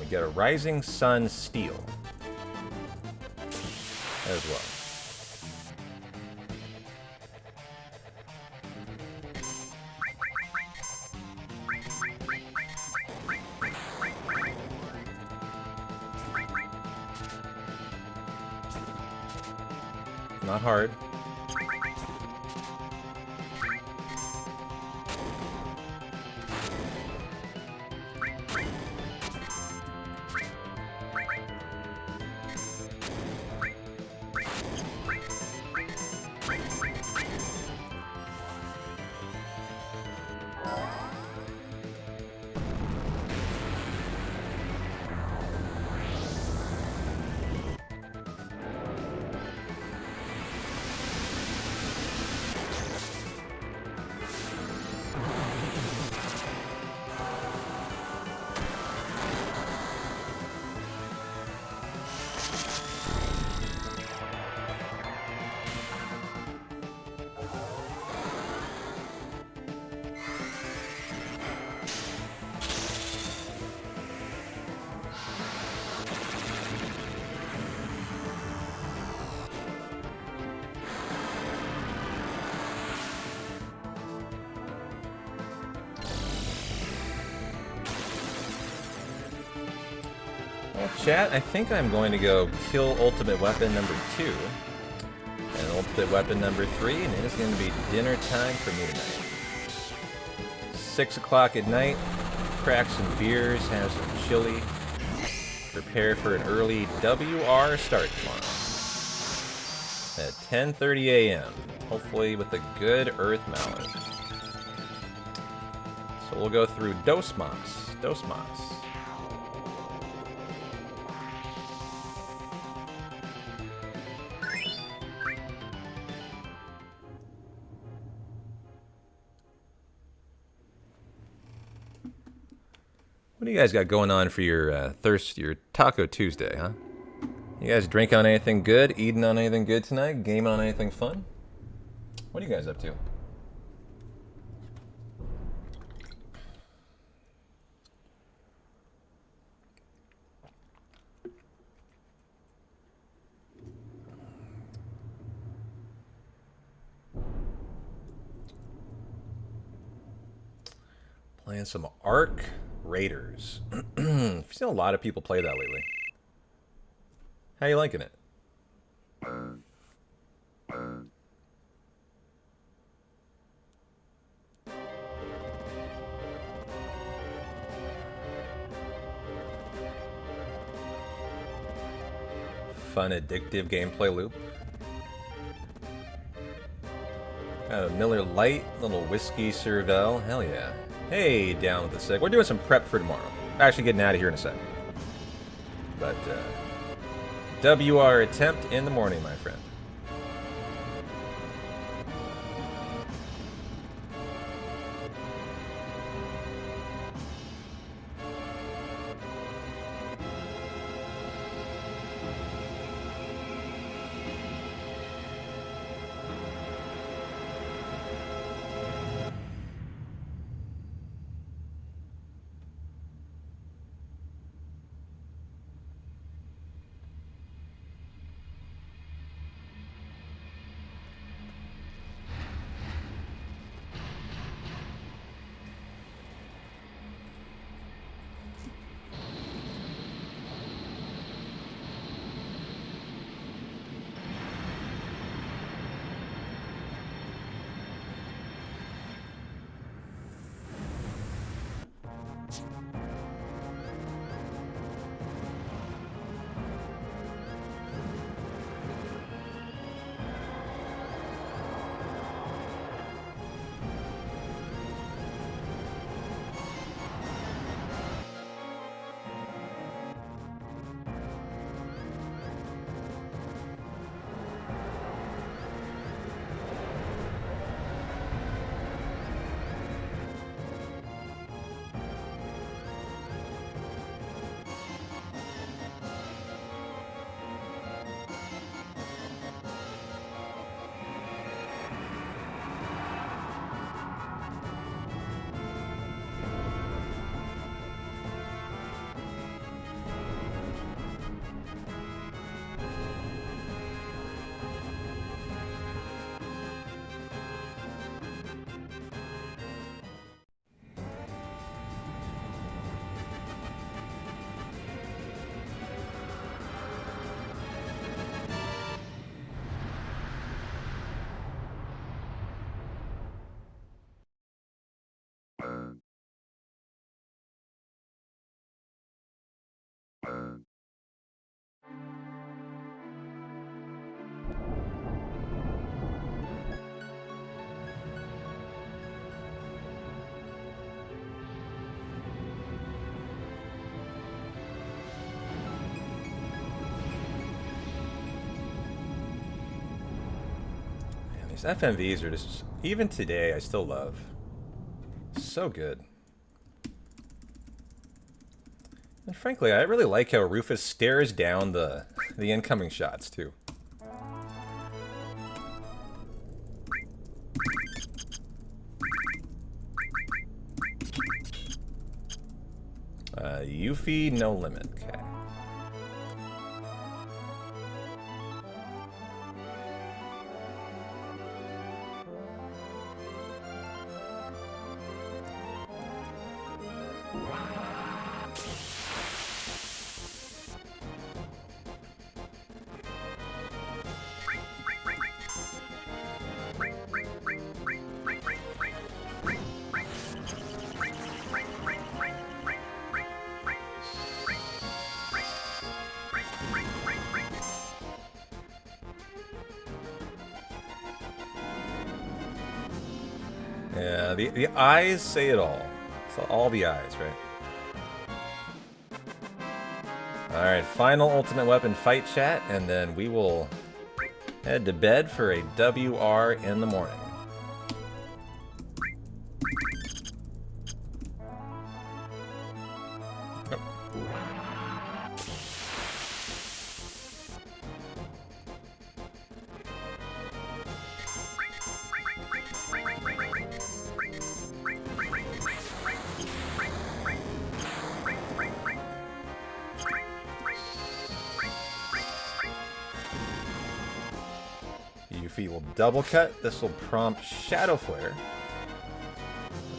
Get a Rising Sun Steel as well. Not hard. Chat, I think I'm going to go kill Ultimate Weapon number 2 and Ultimate Weapon number 3, and it is going to be dinner time for me tonight. 6 o'clock at night, crack some beers, have some chili, prepare for an early WR start tomorrow at 10:30 a.m., hopefully with a good Earth Mallet. So we'll go through Dosmas. What do you guys got going on for your your Taco Tuesday, huh? You guys drinking on anything good? Eating on anything good tonight? Gaming on anything fun? What are you guys up to? Playing some Ark Raiders. I've seen a lot of people play that lately. How you liking it? Fun, addictive gameplay loop. Got a Miller Lite, little whiskey Cervelle. Hell yeah. Hey, down with the sick. We're doing some prep for tomorrow. Actually getting out of here in a sec. But, WR attempt in the morning, my friend. These FMVs are just, even today, I still love. So good. And frankly, I really like how Rufus stares down the incoming shots, too. Yuffie, no limit. Okay. Yeah, the eyes say it all. It's all the eyes, right? Alright, final ultimate weapon fight chat, and then we will head to bed for a WR in the morning. Yuffie will double cut. This will prompt Shadow Flare.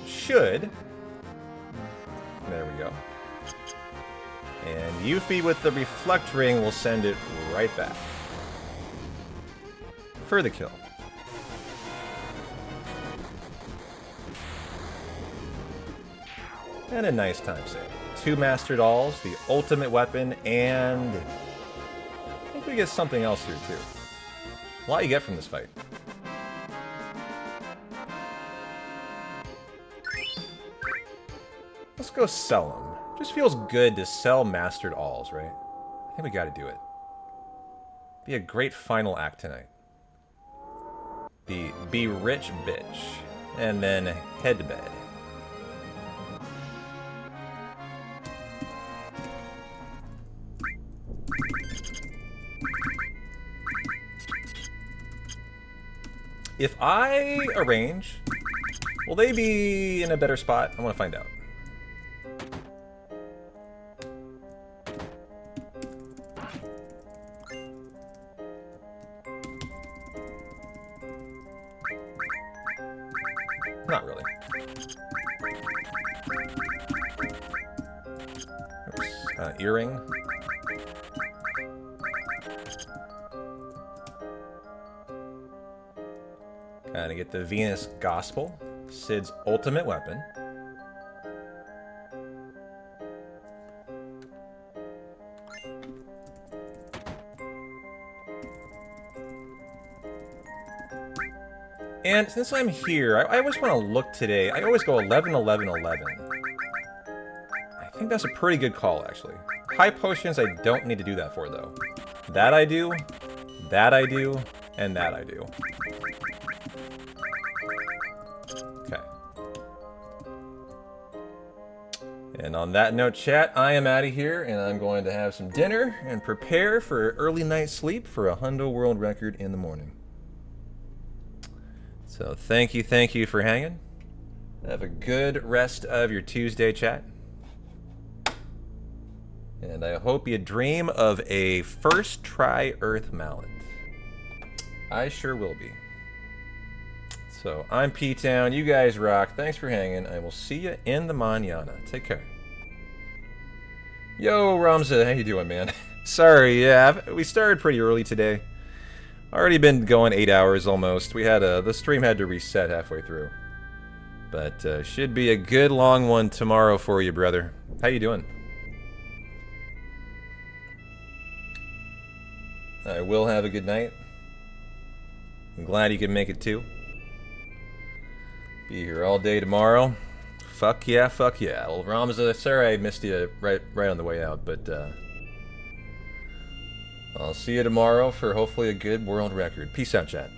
Should. There we go. And Yuffie with the Reflect Ring will send it right back. For the kill. And a nice time save. 2 Mastered Alls, the ultimate weapon, and I think we get something else here too. A lot you get from this fight. Let's go sell them. Just feels good to sell Mastered Alls, right? I think we gotta do it. Be a great final act tonight. Be rich bitch. And then head to bed. If I arrange, will they be in a better spot? I want to find out. Not really. Oops. Earring. Gotta get the Venus Gospel, Cid's ultimate weapon. And since I'm here, I always want to look today. I always go 11, 11, 11. I think that's a pretty good call, actually. High potions I don't need to do that for, though. That I do, that I do, and that I do. Okay. And on that note, chat, I am out of here, and I'm going to have some dinner and prepare for early night sleep for a Hundo World Record in the morning. So thank you for hanging. Have a good rest of your Tuesday, chat. And I hope you dream of a first try Earth mallet. I sure will be. So I'm P-Town. You guys rock. Thanks for hanging. I will see you in the mañana. Take care. Yo, Ramza, how you doing, man? Sorry, yeah, we started pretty early today. Already been going 8 hours almost. We had the stream had to reset halfway through. But should be a good long one tomorrow for you, brother. How you doing? I will have a good night. I'm glad you can make it too. Be here all day tomorrow. Fuck yeah, fuck yeah. Well, Ramza, sorry I missed you right on the way out, but I'll see you tomorrow for hopefully a good world record. Peace out, chat.